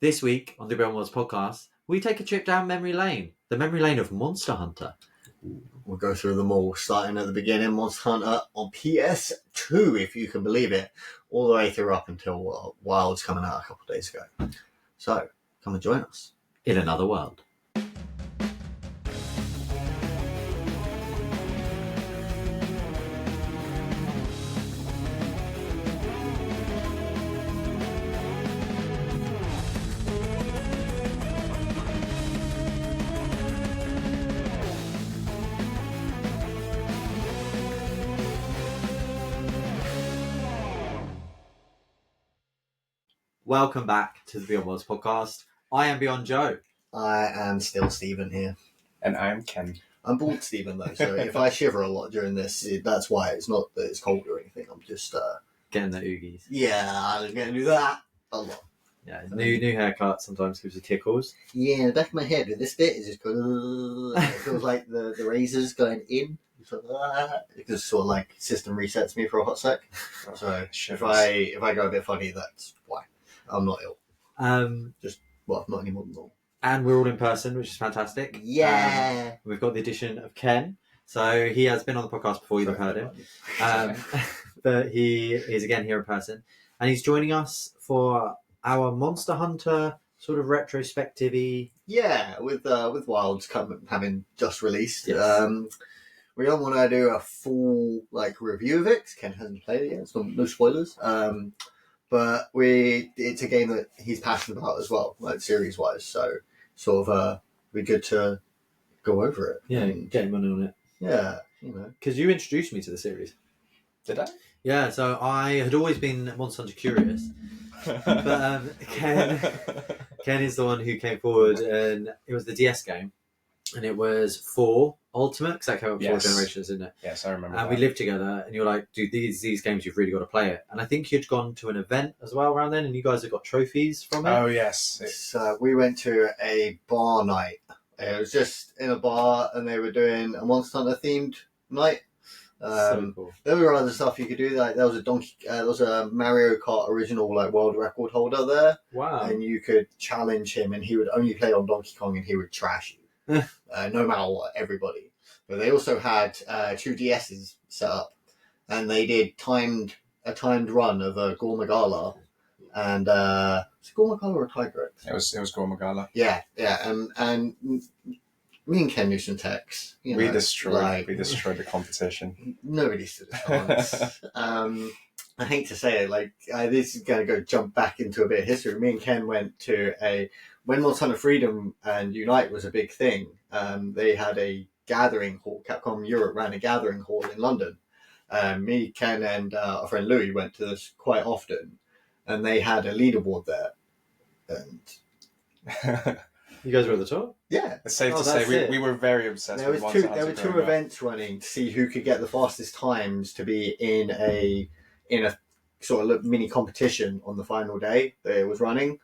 This week on the Beyond Worlds podcast, we take a trip down memory lane, the memory lane of Monster Hunter. We'll go through them all, starting at the beginning. Monster Hunter on PS2, if you can believe it, all the way through up until Wilds coming out a couple of days ago. So, come and join us. In another world. Welcome back to the Beyond Worlds podcast. I am Beyond Joe. I am still Stephen here. And I'm Ken. I'm bald Stephen though, so if I shiver a lot during this, that's why. It's not that it's cold or anything. I'm just Getting the oogies. Yeah, I'm gonna do that a lot. Yeah, new haircut sometimes gives you tickles. Yeah, the back of my head with this bit is just going. It feels like the razor's going in. It just sort of like system resets me for a hot sec. So if I go a bit funny, that's why. I'm not ill. Not any more than normal. And we're all in person, which is fantastic. Yeah. We've got the addition of Ken. So he has been on the podcast before, you've heard him. But he is again here in person. And he's joining us for our Monster Hunter sort of retrospective-y. Yeah, with Wilds having just released. Yes. We don't want to do a full review of it, 'cause Ken hasn't played it yet, so no spoilers. But it's a game that he's passionate about as well, series-wise. So sort of be good to go over it. Yeah, get him on it. Yeah, Because you introduced me to the series. Did I? Yeah, so I had always been Monster Hunter curious. But Ken is the one who came forward, and it was the DS game. And it was 4 Ultimate, because that came up 4 generations, didn't it? Yes, I remember. And we lived together, and you were like, dude, these games, you've really got to play it. And I think you'd gone to an event as well around then, and you guys had got trophies from it. Oh, yes. So we went to a bar night. It was just in a bar, and they were doing a Monster Hunter themed night. So cool. There were other stuff you could do. There was a Mario Kart original world record holder there. Wow. And you could challenge him, and he would only play on Donkey Kong, and he would trash you. No matter what, everybody. But they also had 2 DSs set up, and they did a timed run of a Gormagala, and was it Gormagala or Tigrex? It was Gormagala. Yeah, and me and Ken knew some techs. We destroyed the competition. Nobody stood a chance. I hate to say it, this is going to jump back into a bit of history. Me and Ken went to when Monster Hunter Freedom and Unite was a big thing, they had a gathering hall. Capcom Europe ran a gathering hall in London. Me, Ken, and our friend Louis went to this quite often, and they had a leaderboard there. And You guys were at the top? yeah. It's safe to say we were very obsessed with Monster Hunter. There were 2 events running to see who could get the fastest times to be in a sort of mini competition on the final day that it was running.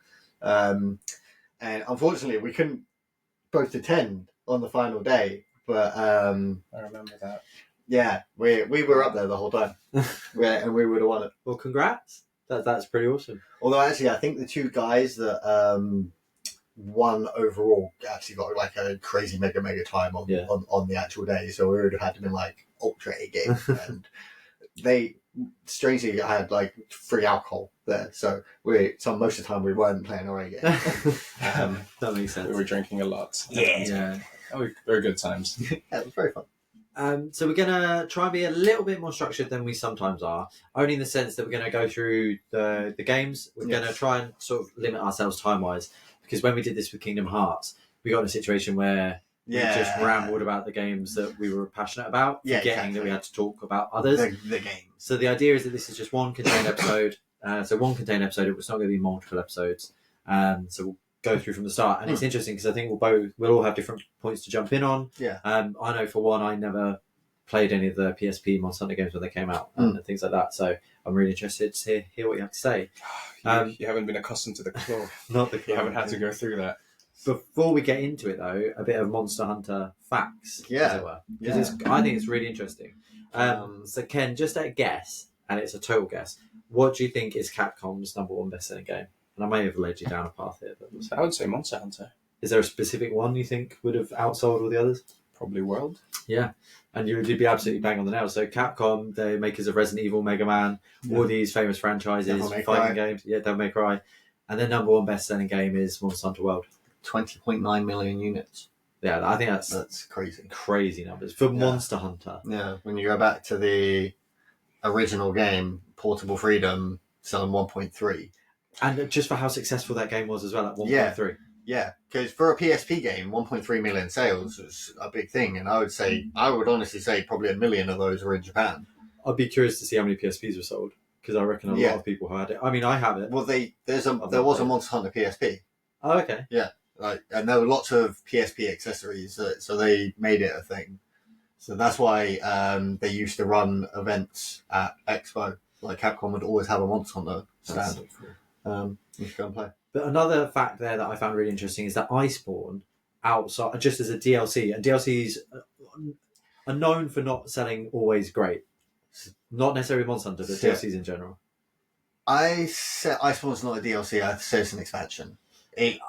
And unfortunately, we couldn't both attend on the final day. But I remember that. Yeah, we were up there the whole time, and we would have won it. Well, congrats. That's pretty awesome. Although actually, I think the 2 guys that won overall actually got a crazy mega time on the actual day. So we would have had to been ultra A game, and they strangely had free alcohol there. So most of the time we weren't playing our A game. That makes sense. We were drinking a lot. Yeah. They were good times. Yeah, it was very fun. So we're going to try and be a little bit more structured than we sometimes are, only in the sense that we're going to go through the games. We're going to try and sort of limit ourselves time-wise, because when we did this with Kingdom Hearts, we got in a situation where we just rambled about the games that we were passionate about, forgetting that we had to talk about others. The game. So the idea is that this is just one contained episode. So one contained episode, it's not going to be multiple episodes. So we'll go through from the start. And it's interesting because I think we'll all have different points to jump in on. Yeah. I know for one, I never played any of the PSP Monster Hunter games when they came out and things like that. So I'm really interested to hear what you have to say. You haven't been accustomed to the claw. Not the claw. You haven't had to go through that. Before we get into it, though, a bit of Monster Hunter facts, as it were. Because I think it's really interesting. So, Ken, just at a guess, and it's a total guess, what do you think is Capcom's #1 best-selling game? and I may have led you down a path here, but I would say Monster Hunter. is there a specific one you think would have outsold all the others? Probably World. Yeah, and you'd be absolutely bang on the nail. So Capcom, the makers of Resident Evil, Mega Man, all these famous franchises, Devil May fighting Cry. games. Yeah, Devil May Cry. And their number one best-selling game is Monster Hunter World. 20.9 million units. Yeah, I think That's crazy. crazy numbers for Monster Hunter. Yeah, when you go back to the original game, Portable Freedom, selling 1.3. And just for how successful that game was as well, at 1.3. Yeah, because for a PSP game, 1.3 million sales was a big thing, and I would honestly say probably 1 million of those were in Japan. I'd be curious to see how many PSPs were sold, because I reckon a lot of people had it. I mean, I have it. Well, there was a Monster Hunter PSP. Oh, okay. Yeah, and there were lots of PSP accessories, so they made it a thing. So that's why they used to run events at Expo. Like Capcom would always have a Monster Hunter stand. That's so cool. You should go and play. But another fact there that I found really interesting is that Iceborne, outside just as a DLC, and DLCs are known for not selling always great. Not necessarily Monster Hunter, but DLCs in general. I say Iceborne's not a DLC. I say it's an expansion.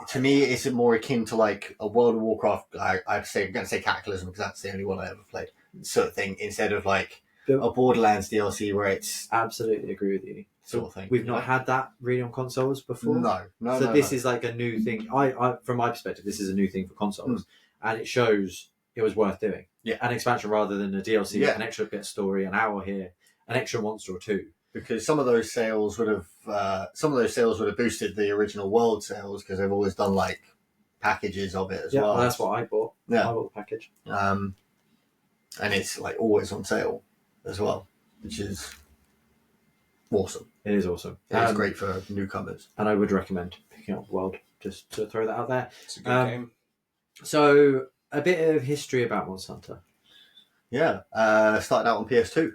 To me, it's more akin to like a World of Warcraft. I'm going to say Cataclysm because that's the only one I ever played. Sort of thing, instead of like a Borderlands DLC where it's absolutely agree with you. Sort of thing. We've not had that really on consoles before. No. So this is like a new thing. I from my perspective, this is a new thing for consoles, and it shows it was worth doing. Yeah, an expansion rather than a DLC, an extra bit of story, an hour here, an extra monster or two. Because some of those sales would have boosted the original World sales because they've always done like packages of it as well. Well, that's what I bought. Yeah, I bought the package. And it's like always on sale as well, which is awesome. It is awesome. It's great for newcomers, and I would recommend picking up World, just to throw that out there. It's a good game. So a bit of history about Monster Hunter. Yeah, started out on PS2.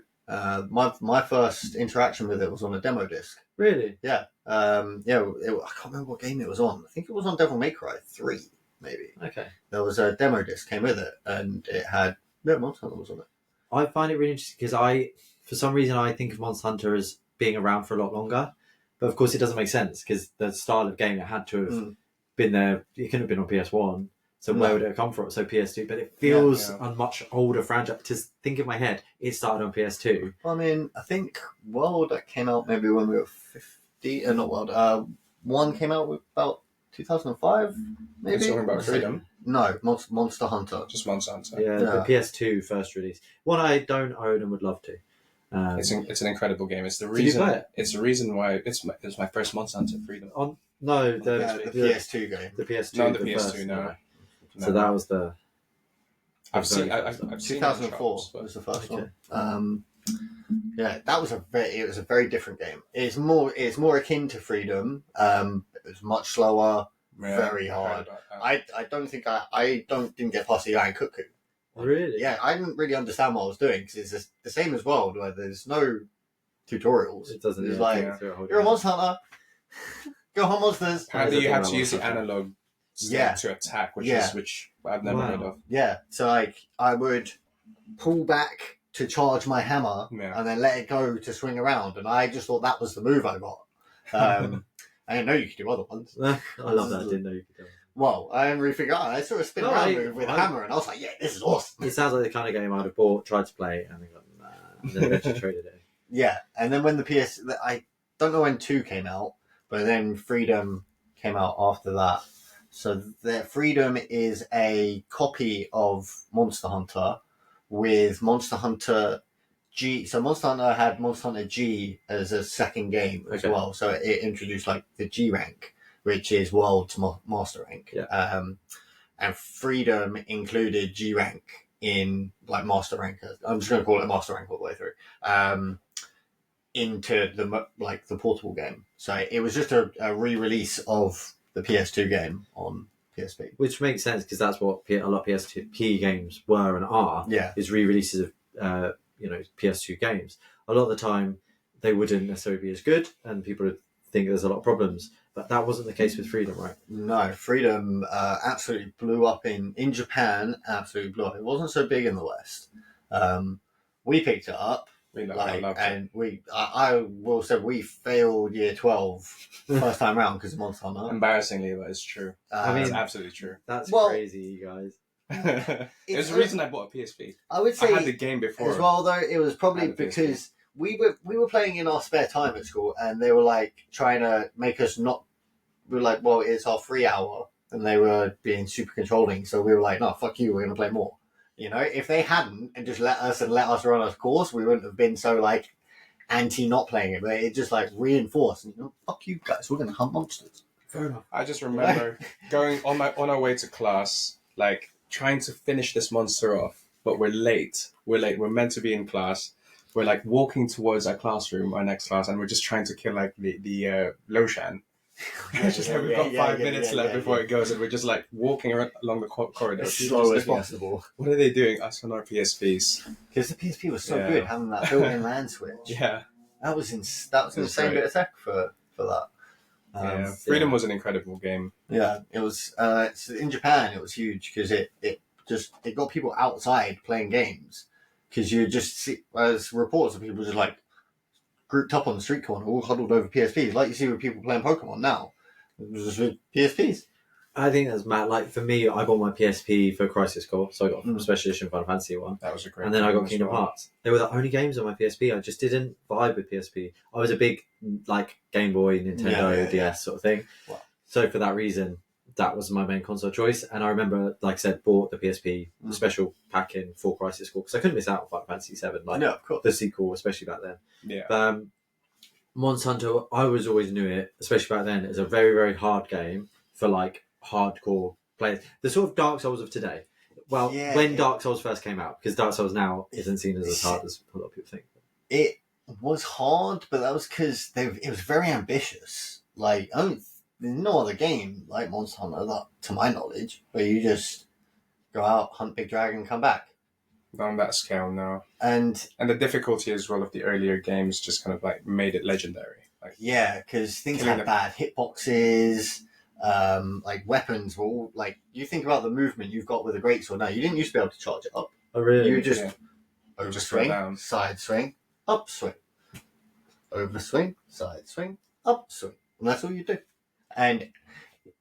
My first interaction with it was on a demo disc. Really? Yeah. I can't remember what game it was on. I think it was on Devil May Cry 3, maybe. Okay. There was a demo disc came with it, and it had Monster Hunter was on it. I find it really interesting because for some reason, I think of Monster Hunter as being around for a lot longer, but of course, it doesn't make sense because the style of game it had to have been there. It couldn't have been on PS1. So where would it have come from? So PS2, but it feels a much older franchise. To think in my head, it started on PS2. Well, I mean, I think World came out maybe when we were 50. Not World. One came out about 2005, maybe. You're talking about Freedom? No, Monster Hunter. Just Monster Hunter. Yeah, the PS2 first release. One I don't own and would love to. It's an incredible game. It's the reason. Did you play it? It's the reason why it was my first Monster Hunter Freedom. No, the PS2 game. The PS2. No, the PS2. PS2. No. So that was the. I've seen 2004 was the first one. Yeah, that was a very different game. It's more akin to Freedom. It was much slower, very hard. I didn't get past the Iron Cuckoo. Really? Yeah, I didn't really understand what I was doing because it's the same as World where there's no tutorials. It doesn't. It's like you're a monster hunter. Go hunt monsters. Apparently, you have to use the analog stick to attack, which I've never heard of. Yeah, so like I would pull back to charge my hammer and then let it go to swing around, and I just thought that was the move I got. I didn't know you could do other ones. I love that. I didn't know you could do it. Well, I didn't really figure out. I sort of spin around move with a hammer, and I was like, "Yeah, this is awesome." It sounds like the kind of game I'd have bought, tried to play, and then got and then eventually traded it. Yeah, and then when I don't know when 2 came out, but then Freedom came out after that. So the Freedom is a copy of Monster Hunter with Monster Hunter G. So Monster Hunter had Monster Hunter G as a second game as well. So it introduced like the G rank, which is World to Master rank. Yeah. And Freedom included G rank in like Master rank. I'm just going to call it Master rank all the way through. Into the portable game. So it was just a re-release of the PS2 game on PSP. Which makes sense because that's what a lot of PSP games were and are. Yeah. Is re-releases of PS2 games. A lot of the time they wouldn't necessarily be as good, and people would think there's a lot of problems. But that wasn't the case with Freedom, right? No, Freedom absolutely blew up in Japan. Absolutely blew up. It wasn't so big in the West. We picked it up I loved it. And I will say we failed year 12 first time round because of Monster Hunter. Embarrassingly, but it's true. It's absolutely true. That's crazy, you guys. It was the reason I bought a PSP. I would say I had the game before as well, though. It was probably because we were playing in our spare time at school, and they were like trying to make us not. We were like, well, it's our free hour, and they were being super controlling. So we were like, no, fuck you, we're gonna play more. You know, if they hadn't and just let us run our course, we wouldn't have been so like anti not playing it. But it just like reinforced. You know, fuck you guys, we're gonna hunt monsters. Fair enough. I just remember going on our way to class, like trying to finish this monster off, but we're late. We're meant to be in class. We're like walking towards our classroom, our next class, and we're just trying to kill like the Loshan. We've got 5 minutes left before it goes, and we're just like walking along the corridor as slow as possible. What are they doing? Us on our PSPs, because the PSP was so good, having that built-in land switch. Yeah, that was insane bit of tech for that. Freedom was an incredible game. Yeah, it was. In Japan, it was huge because it got people outside playing games, because you just see as reports of people just like grouped up on the street corner, all huddled over PSPs, like you see with people playing Pokemon now. It was just with PSPs. I think that's mad. Like for me, I bought my PSP for Crisis Core, so I got a special edition Final Fantasy one. That was a great. And then I got Kingdom Hearts. They were the only games on my PSP. I just didn't vibe with PSP. I was a big like Game Boy, Nintendo, DS sort of thing. Wow. So for that reason, that was my main console choice. And I remember, like I said, bought the PSP special pack in for Crisis Core because I couldn't miss out on Final Fantasy 7. Like of course. The sequel, especially back then. Yeah. But, Monster Hunter, I always knew it, especially back then, is a very, very hard game for like hardcore players. The sort of Dark Souls of today. Well, when Dark Souls first came out, because Dark Souls now isn't seen as hard as a lot of people think. It was hard, but that was because it was very ambitious. Like, there's no other game like Monster Hunter, that, to my knowledge, where you just go out, hunt big dragon, come back. Not on that scale, no. And the difficulty as well of the earlier games just kind of like made it legendary. Like, because things had bad hitboxes. Like weapons were all like, you think about the movement you've got with a greatsword now. You didn't used to be able to charge it up. Oh really? You just overswing, side swing, up swing, overswing, side swing, up swing, and that's all you do. And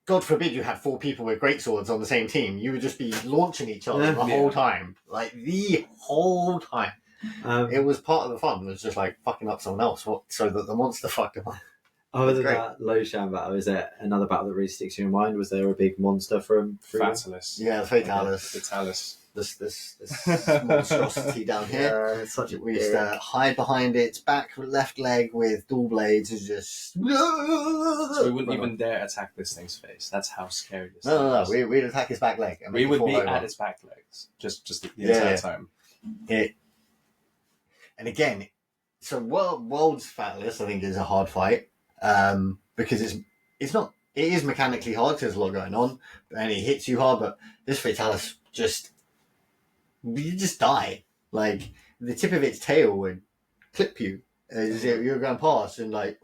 God forbid you had 4 people with greatswords on the same team. You would just be launching each other the whole time, like the whole time. It was part of the fun. It was just like fucking up someone else, so that the monster fucked them up. Other than that Loshan battle, is there another battle that really sticks in your mind? Was there a big monster from Fatalis? Yeah, the Fatalis. Fatalis. This monstrosity down here. It's such a we used to hide behind its back left leg with dual blades and just. So we wouldn't even dare attack this thing's face. That's how scary this thing is. No. We'd attack its back leg. We would be at its back legs just the entire time. And again, so World's Fatalis, I think, is a hard fight. Because it's not. It is mechanically hard because there's a lot going on, and it hits you hard. But this Fatalis you just die. Like the tip of its tail would clip you as you're going past, and like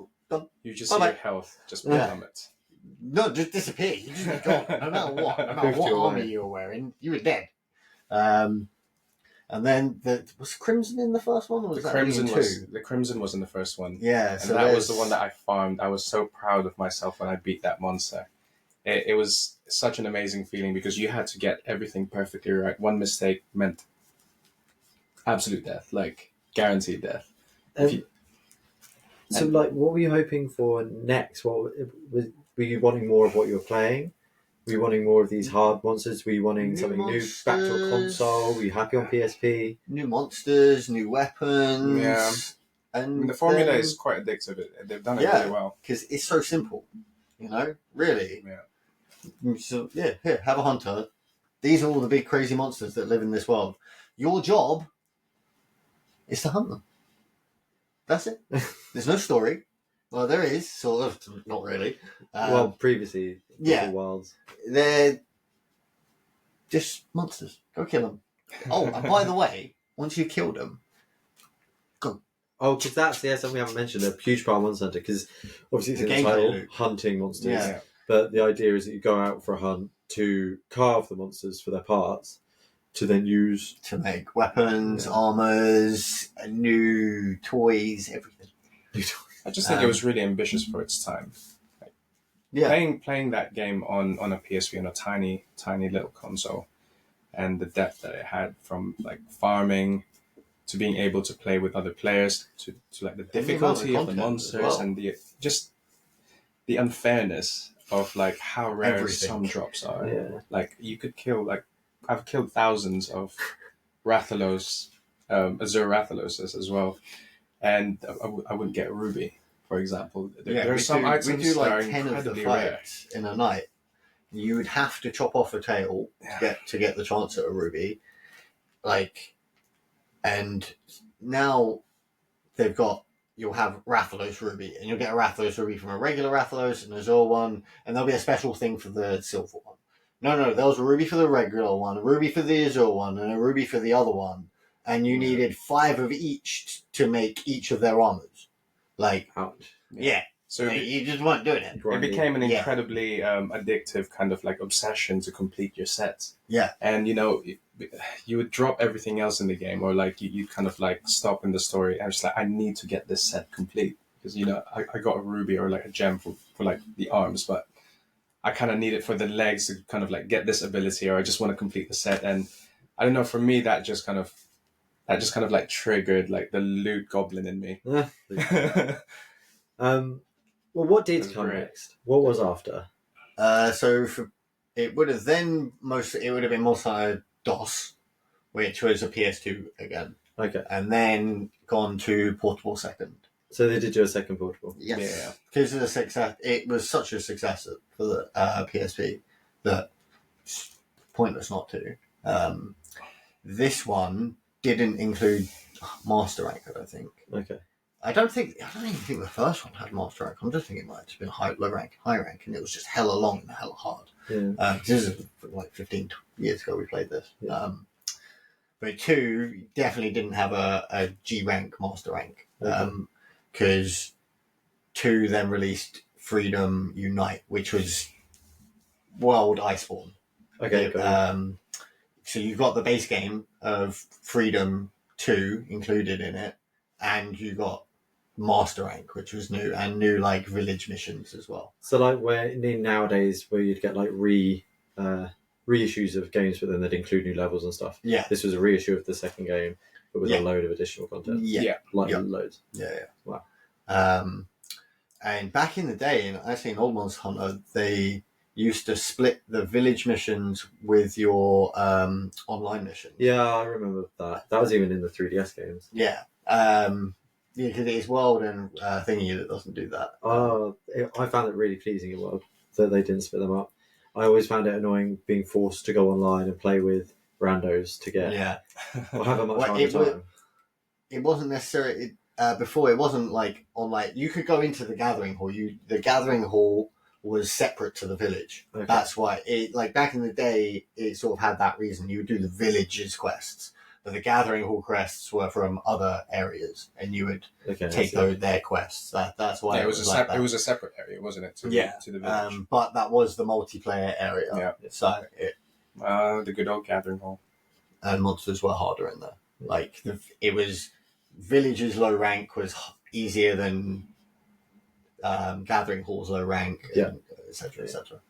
you just see your health just plummet. No, just disappear. You just be gone. No matter what. No matter what armor you were wearing, you were dead. And then was Crimson in the first one? Or was the Crimson was in the first one. Yeah, and that was the one that I farmed. I was so proud of myself when I beat that monster. It was such an amazing feeling because you had to get everything perfectly right. One mistake meant absolute death, like guaranteed death. So, like, what were you hoping for next? Were you wanting more of what you were playing? Were you wanting more of these hard monsters? Were you wanting something new back to a console? Were you happy on PSP? New monsters, new weapons. Yeah. And the formula is quite addictive. They've done it really well. Because it's so simple, really. Yeah. So, here, have a hunter. These are all the big crazy monsters that live in this world. Your job is to hunt them. That's it. There's no story. Well, there is, sort of, not really. Previously, Wilds. They're just monsters. Go kill them. Oh, and by the way, once you killed them, go. Oh, because that's something we haven't mentioned, a huge part of Monster Hunter, because obviously it's in the title, hunting monsters, but the idea is that you go out for a hunt to carve the monsters for their parts, to then use to make weapons, armors, new toys, everything. I just think it was really ambitious for its time. Yeah, Playing that game on a PSP, on a tiny little console, and the depth that it had, from like farming to being able to play with other players, to like the difficulty of the monsters, and the unfairness of like how rare some drops are. Yeah. Like you could kill, like I've killed thousands of Rathalos, Azure Rathaloses as well, and I wouldn't get a ruby, for example. There are some items we do that are like 10 of the incredibly rare. fights in a night. You would have to chop off a tail to get the chance at a ruby. Like, and now you'll have Rathalos Ruby, and you'll get a Rathalos Ruby from a regular Rathalos, and Azure one, and there'll be a special thing for the silver one. No, there was a ruby for the regular one, a ruby for the Azure one, and a ruby for the other one, and you needed 5 of each to make each of their armors. Like, yeah. So you just weren't doing it. It became an incredibly addictive kind of like obsession to complete your sets. Yeah. And you would drop everything else in the game, or like you kind of like stop in the story and just like, I need to get this set complete, because I got a ruby or like a gem for like the arms, but I kind of need it for the legs to kind of like get this ability, or I just want to complete the set. And I don't know, for me that just kind of like triggered like the loot goblin in me. Well, what did come next? What was after? It would have been Monster DOS, which was a PS2 again. Okay. And then gone to Portable second. So they did do a second Portable? Yes. Yeah. Because of the success, it was such a success for the PSP that it's pointless not to. This one didn't include Master Rank, I don't think. Okay. I don't even think the first one had Master Rank. I'm just thinking it might have been high rank, and it was just hella long and hella hard. Yeah. This is like 15 years ago we played this. Yeah. But 2 definitely didn't have a G rank Master Rank. Because 2 then released Freedom Unite, which was World Iceborne. Okay. So you've got the base game of Freedom 2 included in it, and you got Master Rank, which was new, and new like village missions as well. So like nowadays where you'd get like reissues of games, but then they'd include new levels and stuff. Yeah. This was a reissue of the second game, but with a load of additional content. Loads. Yeah. Wow. And back in the day, actually in Old Monster Hunter, they used to split the village missions with your online missions. Yeah, I remember that. That was even in the 3DS games. Yeah. Because it is World and Thingy that doesn't do that. I found it really pleasing in World that they didn't split them up. I always found it annoying being forced to go online and play with randos to get. Yeah. Or have a much harder time. It wasn't necessarily before. It wasn't like on like you could go into the gathering hall. The gathering hall was separate to the village. Okay. That's why it like back in the day it sort of had that reason. You would do the villages quests. But the gathering hall quests were from other areas, and you would take their quests. That's why it was a separate area, wasn't it? To the village. But that was the multiplayer area. Yeah. So the good old gathering hall. And monsters were harder in there. Like it was villages low rank was easier than gathering halls low rank. Etc. etc.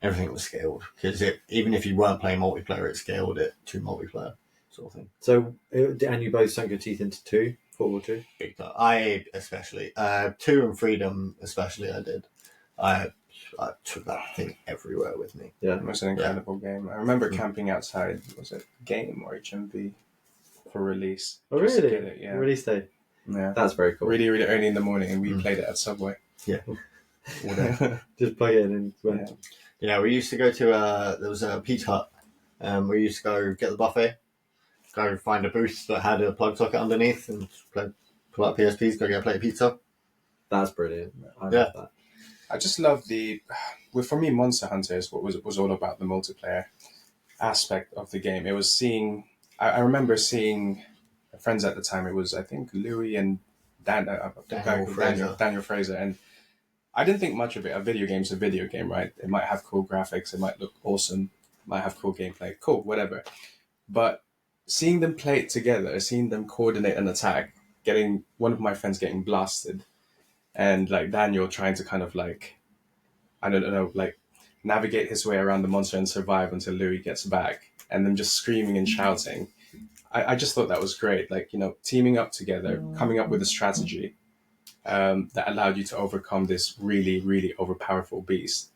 Everything was scaled because even if you weren't playing multiplayer, it scaled it to multiplayer sort of thing. So, and you both sunk your teeth into 2, Portable 2? Big time. I especially 2 and Freedom especially. I did. I took that thing everywhere with me. Yeah, it was an incredible game. I remember camping outside. Was it Game or HMV for release? Oh, really? Yeah, release day. Yeah, that's very cool. Really, really early in the morning, and we played it at Subway. Yeah, just plug it in and went. Yeah, we used to go to there was a Pizza Hut. We used to go get the buffet, go find a booth that had a plug socket underneath, and pull out PSPs, go get a plate of pizza. That's brilliant. I love that. I just love for me, Monster Hunter is what was all about the multiplayer aspect of the game. It was I remember seeing friends at the time. It was, I think, Louis and Daniel Fraser, and I didn't think much of it. A video game's a video game, right? It might have cool graphics, it might look awesome, might have cool gameplay, cool, whatever. But seeing them play it together, seeing them coordinate an attack, getting one of my friends getting blasted, and like Daniel trying to kind of like, I don't know, like navigate his way around the monster and survive until Louis gets back, and them just screaming and shouting. I just thought that was great. Like, you know, teaming up together, coming up with a strategy that allowed you to overcome this really, really overpowerful beast.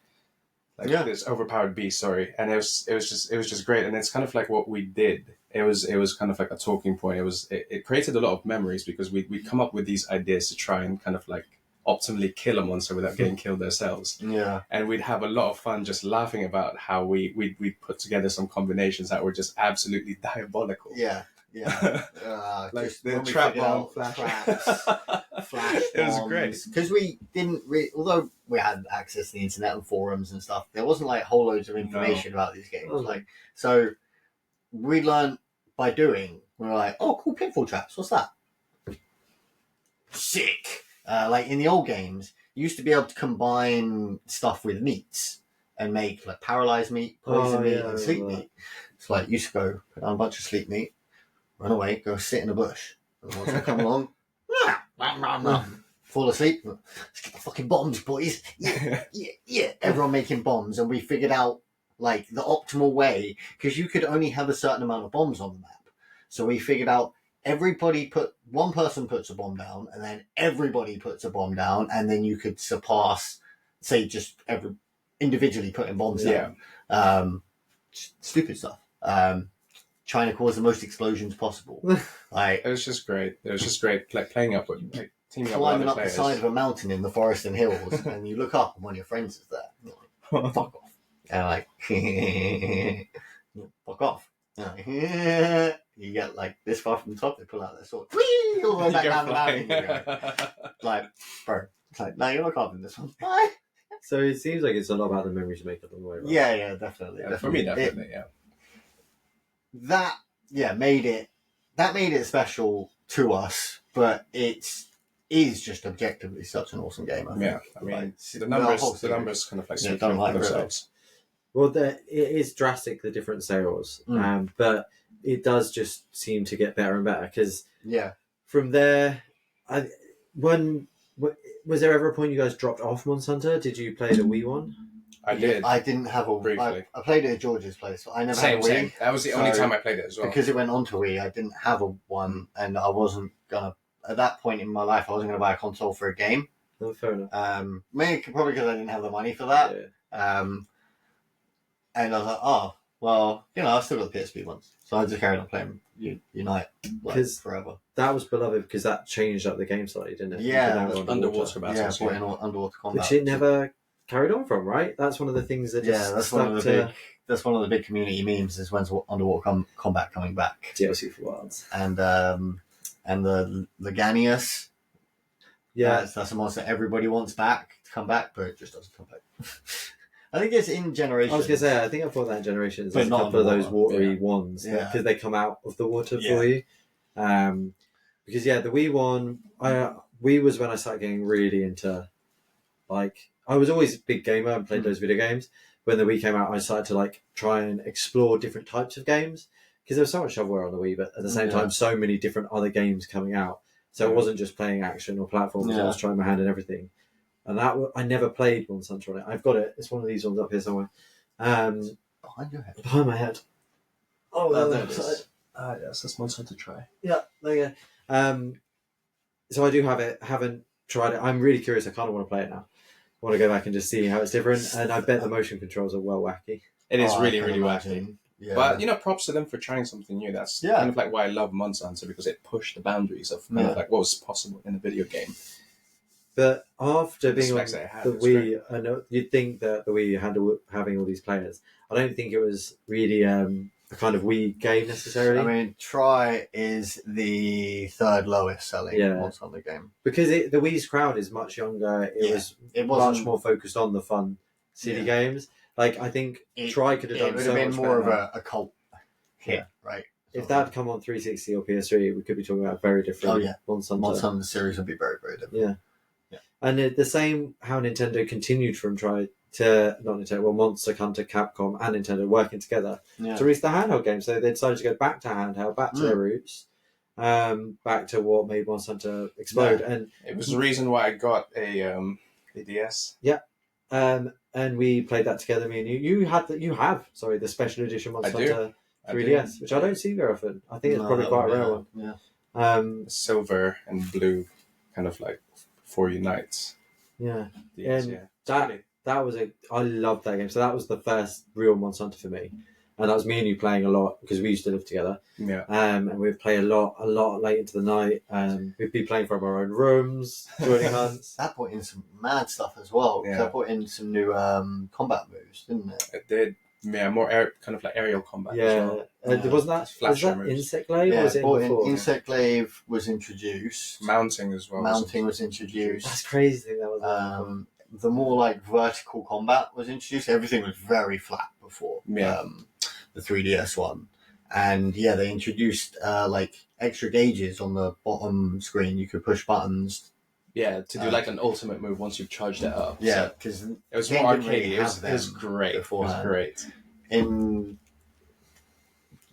Like this overpowered beast, sorry. And it was just great. And it's kind of like what we did. It was kind of like a talking point. It created a lot of memories because we'd come up with these ideas to try and kind of like optimally kill a monster without getting killed ourselves. Yeah. And we'd have a lot of fun just laughing about how we put together some combinations that were just absolutely diabolical. Yeah. Yeah. Like just the when we trap figured bomb out flash. traps, flash It was great. because we didn't although we had access to the internet and forums and stuff, there wasn't like whole loads of information about these games. Like, so we learned by doing. We were like, oh, cool, pitfall traps. What's that? Sick. Like in the old games, you used to be able to combine stuff with meats and make like paralyzed meat, poison meat, and sleep meat. It's like you used to go put down a bunch of sleep meat, run away, go sit in a bush. And once they come along, fall asleep. Let's get the fucking bombs, boys. Yeah. Everyone making bombs, and we figured out like the optimal way because you could only have a certain amount of bombs on the map. So we figured out one person puts a bomb down, and then everybody puts a bomb down, and then you could surpass, say, just individually putting bombs down. Stupid stuff. Trying to cause the most explosions possible. Like It was just great. It was just great playing up with like teaming up with climbing other up the players. side of a mountain in the forest and hills, and you look up and one of your friends is there. You're like, fuck off. And like, fuck off. You get like this far from the top, they pull out their sword. Whee! All the way back down the mountain. You go. Like, bro, it's like, no, you're not carving this one. Bye. So it seems like it's a lot about the memories you make up on the way, right? Yeah, definitely. For me, definitely, yeah. That made it special to us, but it is just objectively such an awesome game. I think. Yeah, I mean, Like, the numbers kind of like speak don't for like themselves. Well, it is drastic, the different sales, but it does just seem to get better and better because from there, was there ever a point you guys dropped off Monster Hunter? Did you play the Wii one? I did. I didn't have a briefly. I played it at George's place. So I never Same, had a Wii. same. That was the only time I played it as well. Because it went onto Wii, I didn't have a one, and I wasn't gonna. At that point in my life, I wasn't gonna buy a console for a game. Oh, fair enough. Maybe probably because I didn't have the money for that. Yeah. And I was like, oh, well, I've still got the PSP ones. So I just carried on playing Unite forever. That was beloved because that changed up the game slightly, didn't it? Yeah, underwater battles. Yeah, underwater combat. Which it never carried on from, right? That's one of the things that just that's one of the big community memes is when's underwater combat coming back. DLC for Wilds. And the Leganius. Yeah. That's a monster everybody wants back to come back, but it just doesn't come back. I think it's in Generations. I was going to say, I think I thought that in Generations, But there's a not couple of those underwater. watery ones because they come out of the water Yeah. for you. Because the Wii one, Wii was when I started getting really into, like, I was always a big gamer and played those video games. When the Wii came out, I started to like try and explore different types of games because there was so much shovelware on the Wii, but at the same time, so many different other games coming out. So it wasn't just playing action or platforms. I was trying my hand in everything. And I never played Monster Hunter on it. I've got it. It's one of these ones up here somewhere. Behind your head. Behind my head. Oh, there it is. Yes, that's Monster Hunter to try. Yeah, there you go. So I do have it. Haven't tried it. I'm really curious. I kind of want to play it now. I want to go back and just see how it's different. And I bet the motion controls are well wacky. It is really, I can really wacky. imagine. Yeah. But, props to them for trying something new. That's kind of like why I love Monster Hunter, because it pushed the boundaries of kind of like what was possible in a video game. But after being on specs that it had, the it was great. Wii, I know you'd think that the Wii having all these players. I don't think it was really a kind of Wii game necessarily. I mean, Try is the third lowest selling Monster Hunter game. Because the Wii's crowd is much younger. It was much more focused on the fun city games. Like, I think Try could have done so much better. It would have been more of a cult hit, right? If that had come on 360 or PS3, we could be talking about a very different Monster Hunter. Monster Hunter series would be very, very different. Yeah. And the same how Nintendo continued from Try Monster Hunter, Capcom, and Nintendo working together to release the handheld game. So they decided to go back to handheld, back to their roots, back to what made Monster Hunter explode. Yeah. And It was the reason why I got a DS. and we played that together. Me and you. You have the special edition Monster Hunter 3DS, which I don't see very often. I think it's probably quite a rare one. Yeah. Silver and blue, kind of like for Unite. Yeah. DS, And yeah. that was I loved that game. So that was the first real Monster Hunter for me, and that was me and you playing a lot because we used to live together. Yeah. And we'd play a lot late into the night. We'd be playing from our own rooms, joining hunts. That brought in some mad stuff as well. Yeah. That brought in some new combat moves, didn't it? It did. Yeah, more kind of like aerial combat. Yeah, as well. wasn't that? Was that moves. Insect Glaive? Yeah, or was it before? Insect Glaive was introduced. Mounting as well. Mounting was introduced. That's crazy. I think that was. The more like vertical combat was introduced. Everything was very flat before. Yeah. The 3DS one, and they introduced like extra gauges on the bottom screen. You could push buttons. Yeah, to do like an ultimate move once you've charged it up. Yeah, because it was more arcadey. It was great. Beforehand. It was great. In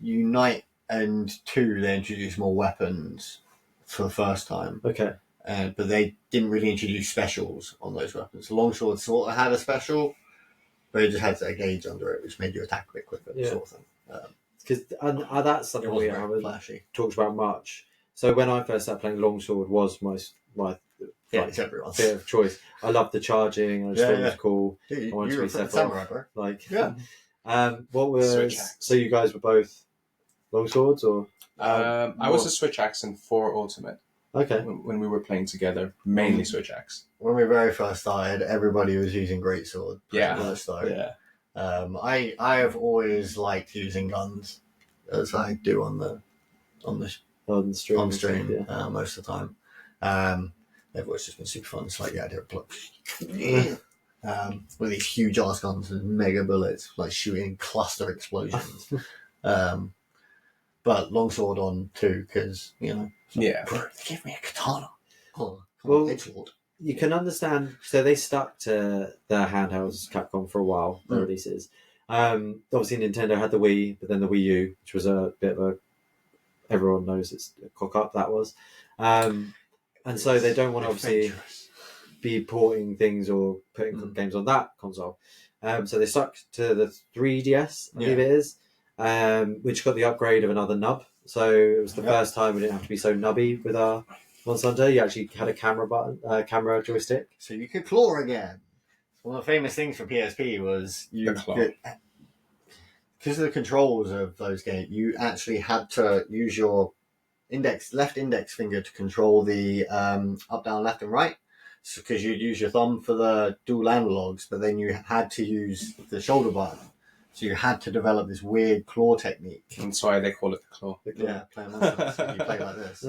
Unite and 2, they introduced more weapons for the first time. Okay. But they didn't really introduce specials on those weapons. Longsword sort of had a special, but it just had a gauge under it, which made you attack a bit quicker, sort of thing. Because that's something we haven't flashy. Talked about much. So when I first started playing Longsword was my it's everyone's bit of choice. I loved the charging. I just thought it was cool. Dude, I wanted to you were be from set Samurai, bro. Like, Yeah. What was Switch axe. so you guys were both longswords or? I was a Switch Axe in 4 Ultimate. Okay. When we were playing together, mainly Switch Axe. When we very first started, everybody was using greatsword. Yeah. Yeah. I have always liked using guns, as I do on the stream most of the time. They've always just been super fun. It's like the idea of with these huge ass guns and mega bullets, like shooting cluster explosions. But longsword on 2 because bro, give me a katana. Well, edgelord. You can understand. So they stuck to their handhelds, Capcom, for a while. Their releases. Obviously, Nintendo had the Wii, but then the Wii U, which was a bit of a. Everyone knows it's a cock up. That was, and so they don't want to obviously be porting things or putting games on that console. So they stuck to the 3DS, I believe it is, which got the upgrade of another nub. So it was the first time we didn't have to be so nubby with our Monster Hunter. You actually had a camera joystick. So you could claw again. One of the famous things for PSP was because of the controls of those games, you actually had to use your left index finger to control the up, down, left, and right. Because you'd use your thumb for the dual analogs, but then you had to use the shoulder button. So you had to develop this weird claw technique. That's why they call it the claw. Yeah, play so you play like this.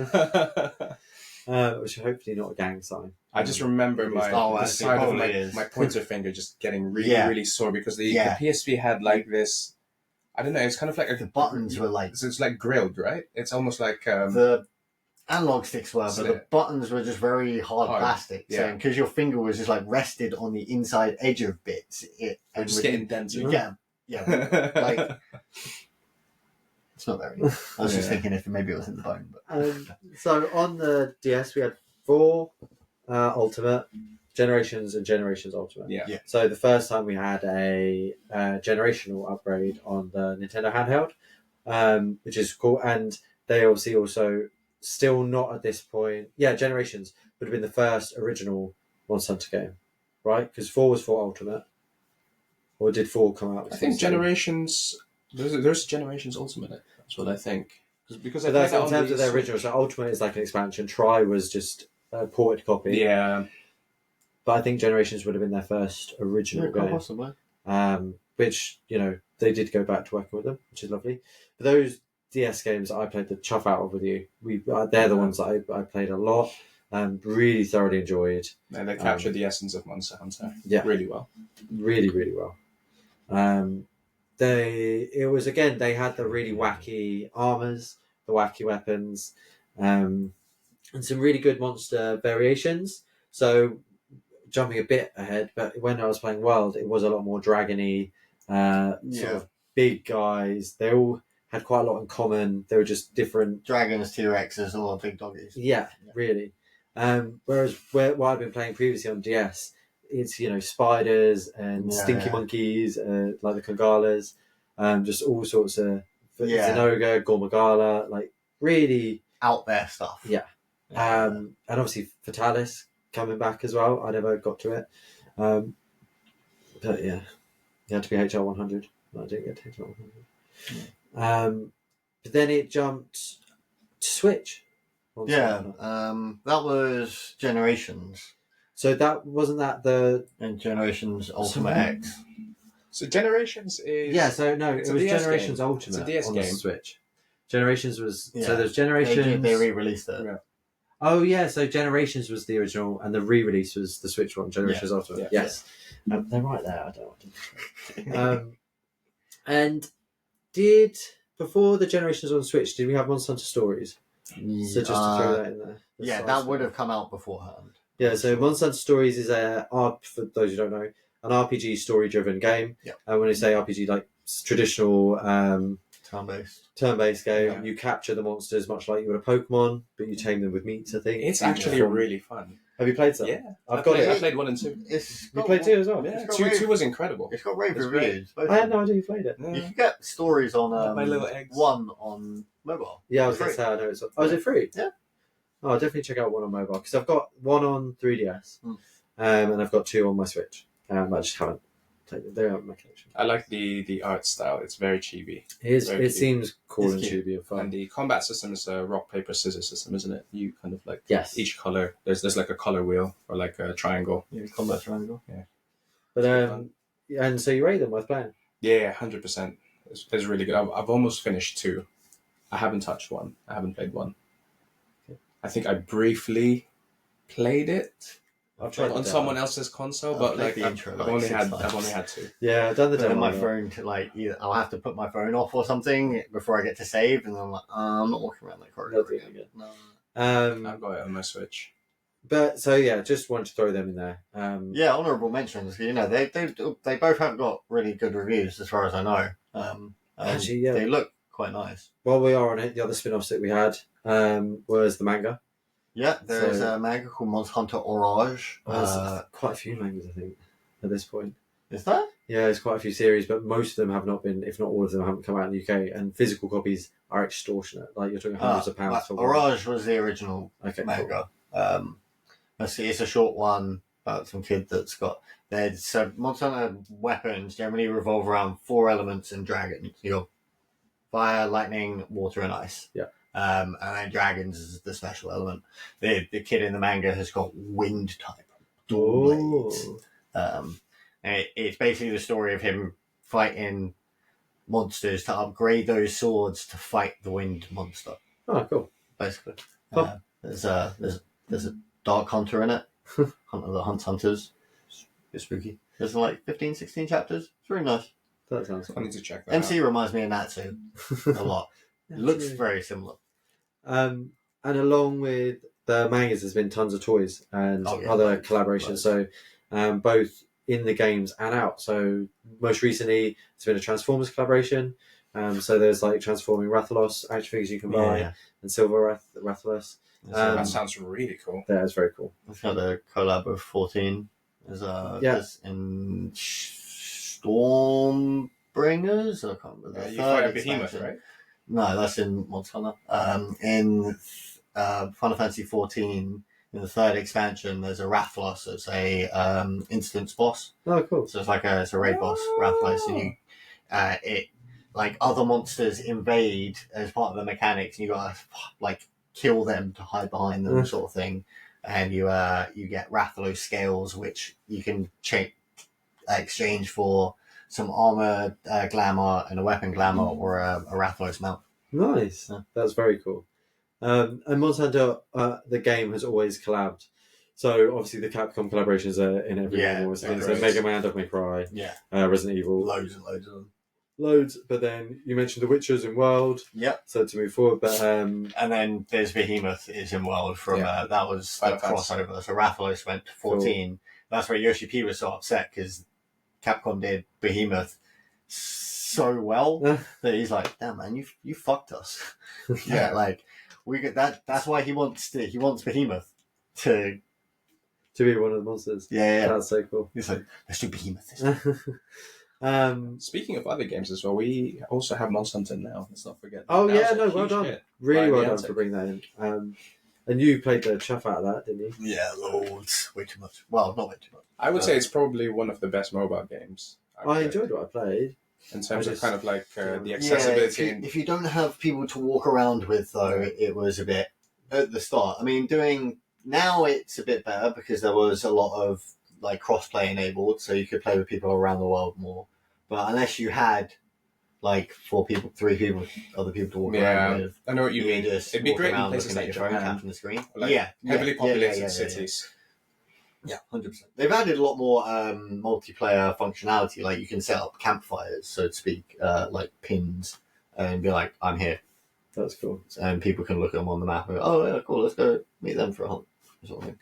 Which hopefully not a gang sign. I just remember the side of my pointer finger just getting really sore because the PSP had like this. I don't know. It's kind of like the buttons were like it's like grilled, right? It's almost like the analog sticks were, but the buttons were just very hard plastic. Yeah, because your finger was just like rested on the inside edge of bits. It would just get indented. Yeah, like it's not very nice. I was just thinking if maybe it was in the bone. But so on the DS we had 4 Ultimate Generations and Generations Ultimate. Yeah. So the first time we had a generational upgrade on the Nintendo handheld, which is cool, and they obviously also still not at this point. Yeah, Generations would have been the first original Monster Hunter game, right? Because 4 was for Ultimate. Or did 4 come out? I think Generations. There's Generations Ultimate. That's what I think. Because that's in terms of their original. So Ultimate is like an expansion. Tri was just a ported copy. Yeah. But I think Generations would have been their first original game. Possibly. Which they did go back to working with them, which is lovely. But those DS games that I played the chuff out of with you, they're the ones that I played a lot. Really thoroughly enjoyed. And they captured the essence of Monster Hunter. Yeah. Really well. Really, really well. They had the really wacky armors, the wacky weapons, and some really good monster variations. So jumping a bit ahead, but when I was playing World, it was a lot more dragony, sort of big guys. They all had quite a lot in common. They were just different. Dragons, T-Rexes, all big doggies. Yeah, really. Whereas what I've been playing previously on DS, it's spiders and stinky monkeys, like the Kongalas, just all sorts of Zenoga, Gormagala, like really out there stuff. Yeah. And obviously Fatalis coming back as well. I never got to it, but yeah, you had to be HR 100. I didn't get to HR 100. But then it jumped to Switch. That was Generations. So that wasn't that the and Generations Ultimate X. So Generations is it was Generations game. Ultimate it's a DS on game. the Switch. Generations was so there's Generations. They re-released it. Yeah. Oh yeah, so Generations was the original, and the re-release was the Switch one. Generations Ultimate. Yeah. Yes, they're right there. I don't want to. And did before the Generations on Switch, did we have Monster Hunter Stories? So just to throw that in there. That would have come out beforehand. Yeah, so Monster Hunter Stories is for those who don't know, an RPG story-driven game. Yeah. And when you say RPG, like traditional turn-based game, you capture the monsters much like you would a Pokemon, but you tame them with meats. I think it's actually really fun. Have you played some? Yeah, I've got it. I played 1 and 2. You played 2 as well. Yeah, 2 was incredible. It's got rave reviews. I had no idea you played it. You can get stories on My Little Eggs. 1 on mobile. Yeah, I was going to say I know it's. Oh, is it free? Yeah. Oh, I'll definitely check out 1 on mobile because I've got 1 on 3DS, and I've got 2 on my Switch. I just haven't played them. They're out of my collection. I like the art style. It's very chibi. It seems cool and chibi and fun. And the combat system is a rock paper scissors system, isn't it? You kind of like each color. There's like a color wheel or like a triangle. Yeah, combat triangle. Yeah. But and so you rate them worth playing? Yeah, 100%. It's really good. I've almost finished 2. I haven't touched 1. I haven't played 1. Okay. I think I briefly played it. I've tried on someone else's console, but like I've only had 2. Yeah, I've done the demo. My phone to either I'll have to put my phone off or something before I get to save, and then I'm like, I'm not walking around that corridor again. No. I've got it on my Switch. But so just wanted to throw them in there. Honourable mentions. They both have got really good reviews as far as I know. Actually, they look quite nice. While we are on it, the other spin-offs that we had was the manga. Yeah, there's a manga called Monster Hunter Orage. There's quite a few mangas, I think, at this point. Is that? Yeah, there's quite a few series, but most of them have not been, if not all of them, haven't come out in the UK. And physical copies are extortionate. Like, you're talking hundreds of pounds for one. Orage was the original manga. Cool. It's a short one about some kid that's got... So Monster Hunter weapons generally revolve around 4 elements and dragons. You got fire, lightning, water, and ice. Yeah. And then dragons is the special element. The kid in the manga has got wind type blades. And it's basically the story of him fighting monsters to upgrade those swords to fight the wind monster. Oh, cool. Basically, there's a dark hunter in it. Hunter that hunts hunters. It's spooky. There's like 15, 16 chapters. It's really nice. That sounds fun. I need to check that MC reminds me of Natsu a lot. It looks very similar. And along with the mangas, there's been tons of toys and other collaborations. So both in the games and out. So most recently, it's been a Transformers collaboration. So there's like transforming Rathalos action figures you can buy and Silver Rathalos. That sounds really cool. Yeah, it's very cool. It's got a collab with 14. There's in Stormbringers. I can't remember. You fight a behemoth, right? No, that's in Monster Hunter. In Final Fantasy 14, in the 3rd expansion, there's a Rathalos. It's a instance boss. Oh, cool. So it's a raid boss, Rathalos, and it like other monsters invade as part of the mechanics, and you gotta like kill them to hide behind them, sort of thing. And you get Rathalos scales, which you can exchange for some armor glamour and a weapon glamour or a Rathalos mount. Nice. Yeah. That's very cool. And Monster Hunter, the game has always collabed. So obviously the Capcom collaborations are in every game. Always. So Mega Man, Devil May Cry, Resident Evil. Loads and loads of them. Loads, but then you mentioned The Witchers in World. Yep. So to move forward, but and then there's Behemoth is in World from that was the crossover. So Rathalos went to 14, that's where Yoshi P was so upset because Capcom did Behemoth so well that he's like, damn man, you fucked us. Yeah, like we get that. That's why he wants Behemoth to be one of the monsters. Yeah. That's so cool. He's like, let's do Behemoth. Speaking of other games as well, we also have Monster Hunter now. Let's not forget. Oh That yeah, was a no, well huge done. hit Really by well done Niantic. for bringing that in. And you played the chuff out of that, didn't you? Yeah, loads. Way too much. Well, not way too much. I would say it's probably one of the best mobile games. I enjoyed what I played. In terms of kind of like the Yeah, accessibility. if you don't have people to walk around with, though, it was a bit at the start. I mean, now it's a bit better because there was a lot of like cross-play enabled, so you could play with people around the world more. But unless you had like 4 people, 3 people, other people to walk around with, I know what you mean. just It'd be walk great in around places looking like at your phone, Japan, tapping the screen. like heavily populated cities. Yeah, 100%. They've added a lot more multiplayer functionality. Like you can set up campfires, so to speak, like pins, and be like, "I'm here," That's cool. and people can look at them on the map and go, "Oh yeah, cool. Let's go meet them for a hunt," or something.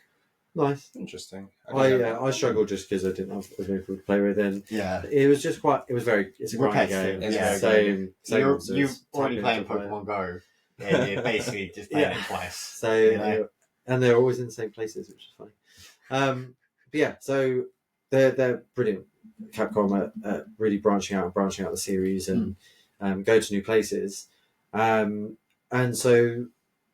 Nice. Interesting. I struggled just because I didn't have as many people to play with. And Yeah, it was just it's a grinding game. repetitive. Yeah. Same You're monsters, already tap playing into player. Pokemon Go, and you're basically just playing Yeah. it twice. So you know? and they're always in the same places, which is funny. But yeah, so they're brilliant. Capcom at really branching out the series and go to new places. And so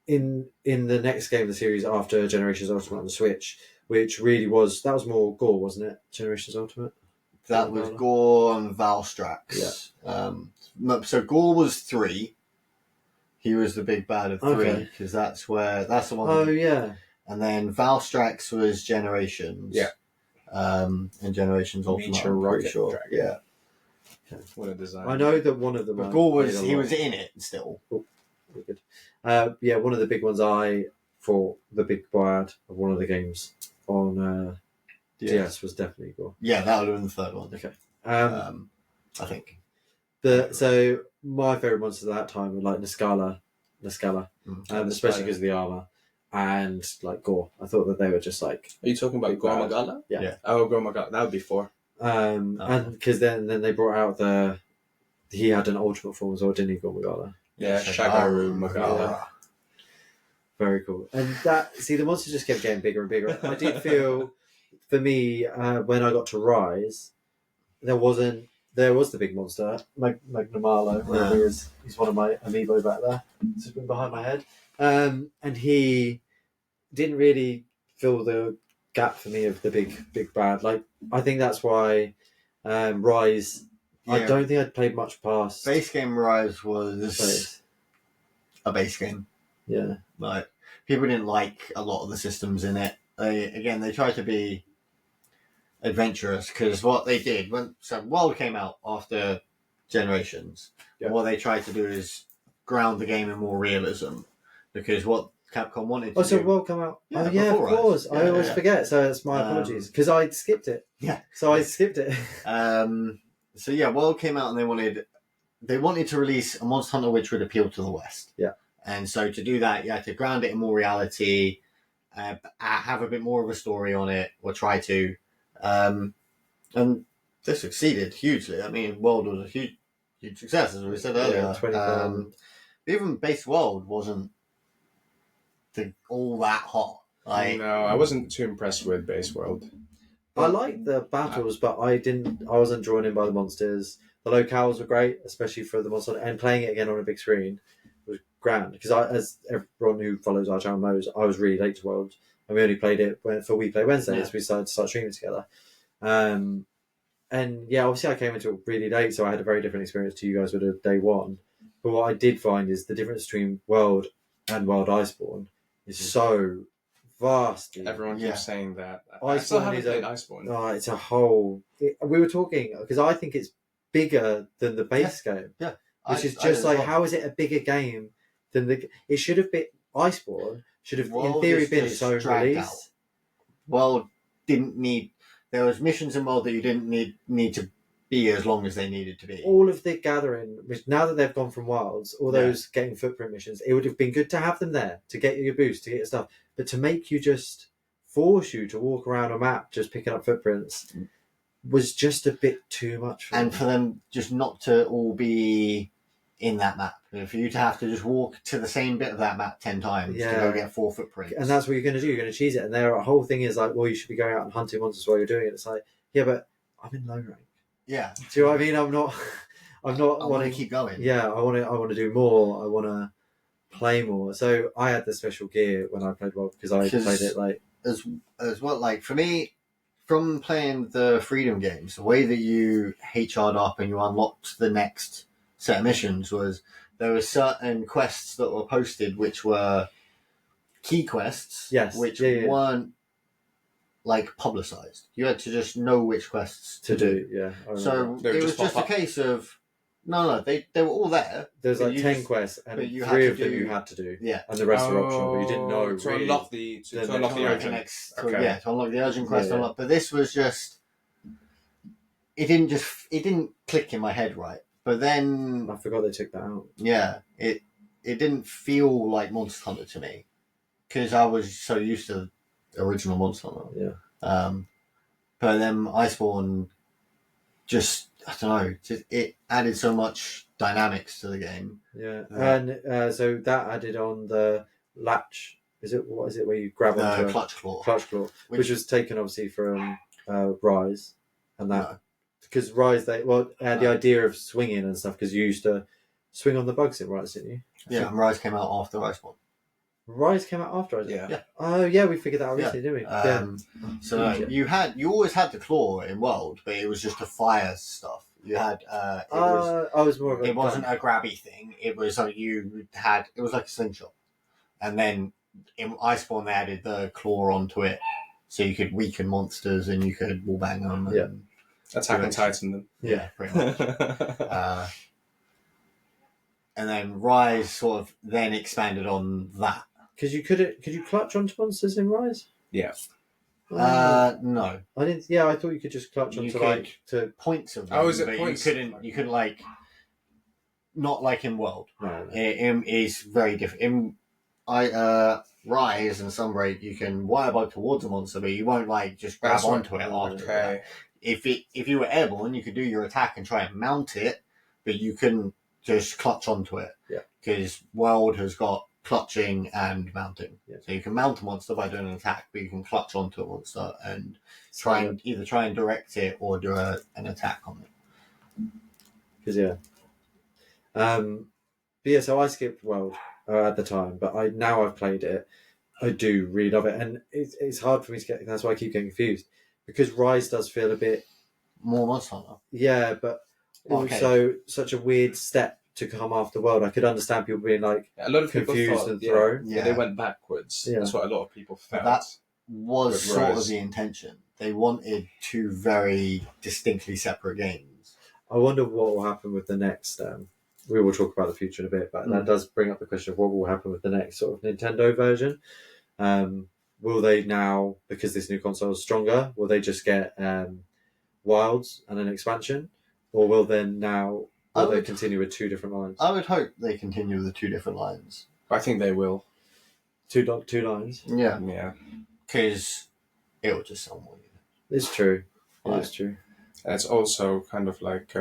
in the next game of the series after Generations Ultimate on the Switch, which really was more Gore, wasn't it? Generations Ultimate. That was Gore and Valstrax. Yeah. So Gore was 3. He was the big bad of 3 because that's the one. Oh yeah. And then Valstrax was Generations. Yeah. And Generations Ultimate. Meteor I'm pretty Rocket sure. Dragon. Yeah. What a design. I know that one of them. But Gore was in it still. Good. Yeah, one of the big ones I thought the big bad of one of the games on DS was definitely Gore. Yeah, that would have been the third one. Okay. I think. So my favourite monsters at that time were like Niscala, especially because of the armour, and like Gore. I thought that they were just like. Are you talking about big bad. Gormagala? Yeah. Oh, Gormagala. That would be 4. And because then they brought out he had an ultimate form as well, didn't he, Gormagala? Yeah, Shagaru Magala. Very cool. And the monsters just kept getting bigger and bigger. I did feel, for me, when I got to Rise, there was the big monster, Magnamalo, wherever he is. He's one of my amiibo back there. It's been behind my head. And he didn't really fill the gap for me of the big bad. Like, I think that's why Rise, I don't think I'd played much past. Base game Rise was a base game. Yeah. Like, people didn't like a lot of the systems in it. They tried to be adventurous because what they did so World came out after Generations. Yeah. What they tried to do is ground the game in more realism because what Capcom wanted to do. So World come out. Yeah, of course. Yeah, I always forget. So that's my apologies because I skipped it. Yeah. So I skipped it. So yeah, World came out and they wanted to release a Monster Hunter which would appeal to the West. Yeah. And so to do that, you had to ground it in more reality, have a bit more of a story on it, or try to. And they succeeded hugely. I mean, World was a huge success, as we said earlier. Even Base World wasn't all that hot. No, I wasn't too impressed with Base World. I liked the battles, but I wasn't drawn in by the monsters. The locales were great, especially for the monster, and playing it again on a big screen was grand. Because as everyone who follows our channel knows, I was really late to World, and we only played it for We Play Wednesday as we decided to start streaming together. And yeah, obviously I came into it really late, so I had a very different experience to you guys with a day one. But what I did find is the difference between World and World Iceborne is so vast. Everyone keeps saying that. I still haven't played Iceborne. Oh, it's a whole. We were talking because I think it's bigger than the base game. Yeah, which is just like, how is it a bigger game than it should have been? Iceborne should have, in theory, been its own release. World didn't need. There was missions in World that you didn't need to be as long as they needed to be. All of the gathering, now that they've gone from Wilds, all those getting footprint missions, it would have been good to have them there to get your boost, to get your stuff, but to make you just force you to walk around a map just picking up footprints was just a bit too much for And me. for them just not to all be in that map. For you to have to just walk to the same bit of that map 10 times to go get 4 footprints. And that's what you're going to do. You're going to cheese it. And their whole thing is like, well, you should be going out and hunting monsters while you're doing it. It's like, yeah, but I'm in low rank. Yeah. Do you know what I mean? I'm not I wanting want to keep going. Yeah, I want to do more. I want to play more. So I had the special gear when I played WoW because I played it like as well. Like for me, from playing the Freedom games, the way that you HR'd up and you unlocked the next set of missions was there were certain quests that were posted which were key quests, which weren't like publicized. You had to just know which quests to do. Yeah. So it was just a case of no, they were all there. There's like 10 quests, and 3 of them you had to do. Yeah, and the rest are optional. But you didn't know to really. unlock the urgent. To unlock the urgent quest. Unlock. But this was just it didn't click in my head right. But then I forgot they took that out. Yeah, it didn't feel like Monster Hunter to me because I was so used to the original Monster Hunter. Yeah. But then Iceborne just I don't know. It added so much dynamics to the game. Yeah, and so that added on the latch. What is it where you grab onto Clutch Claw? Clutch Claw, which was taken obviously from Rise, and that because Rise the idea of swinging and stuff because you used to swing on the bugs in Rise, didn't you? Yeah, and Rise came out after Iceborne. Rise came out after Rise. Yeah. Oh yeah, we figured that out recently, didn't we? So you always had the claw in World, but it was just a fire stuff. You had I was more of it wasn't a grabby thing. It was like it was like a slingshot, and then in Iceborne they added the claw onto it, so you could weaken monsters and you could wallbang them. And Attack and Titan them. Yeah, pretty much. And then Rise sort of then expanded on that. Because could you clutch onto monsters in Rise? Yeah. No. I didn't. Yeah, I thought you could just clutch onto to points of them. Oh, is it but points? You couldn't like not like in World. No. It is very different. In Rise and Sunbreak, you can wire bug towards a monster, but you won't like just grab onto it after. Okay. If you were airborne, you could do your attack and try and mount it, but you couldn't just clutch onto it. Yeah. Because World has got clutching and mounting. Yeah. So you can mount a monster by doing an attack, but you can clutch onto a monster and try and direct it or do an attack on it. Because but yeah, so I skipped World at the time, but now I've played it. I do really love it, and it's hard for me to get. That's why I keep getting confused because Rise does feel a bit more Monster Hunter. Yeah, but also such a weird step to come after World. I could understand people being like a lot of confused people thought, and thrown. Yeah, they went backwards. Yeah. That's what a lot of people felt. That was sort of the intention. They wanted 2 very distinctly separate games. I wonder what will happen with the next. We will talk about the future in a bit, but that does bring up the question of what will happen with the next sort of Nintendo version. Will they now, because this new console is stronger, will they just get Wilds and an expansion, or will then now? Will they continue with 2 different lines? I would hope they continue with the 2 different lines. I think they will. 2 lines? Yeah. Yeah. Because it will just sell more. It's true. It's true. And it's also kind of like...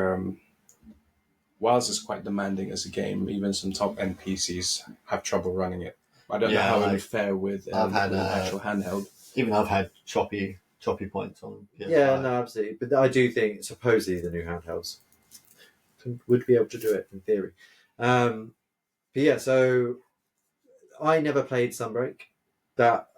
Wilds is quite demanding as a game. Even some top-end PCs have trouble running it. I don't know how it would fare with an actual handheld. Even I've had choppy points on PS5. Yeah, no, absolutely. But I do think, supposedly, the new handhelds would be able to do it in theory. But yeah, so I never played Sunbreak. That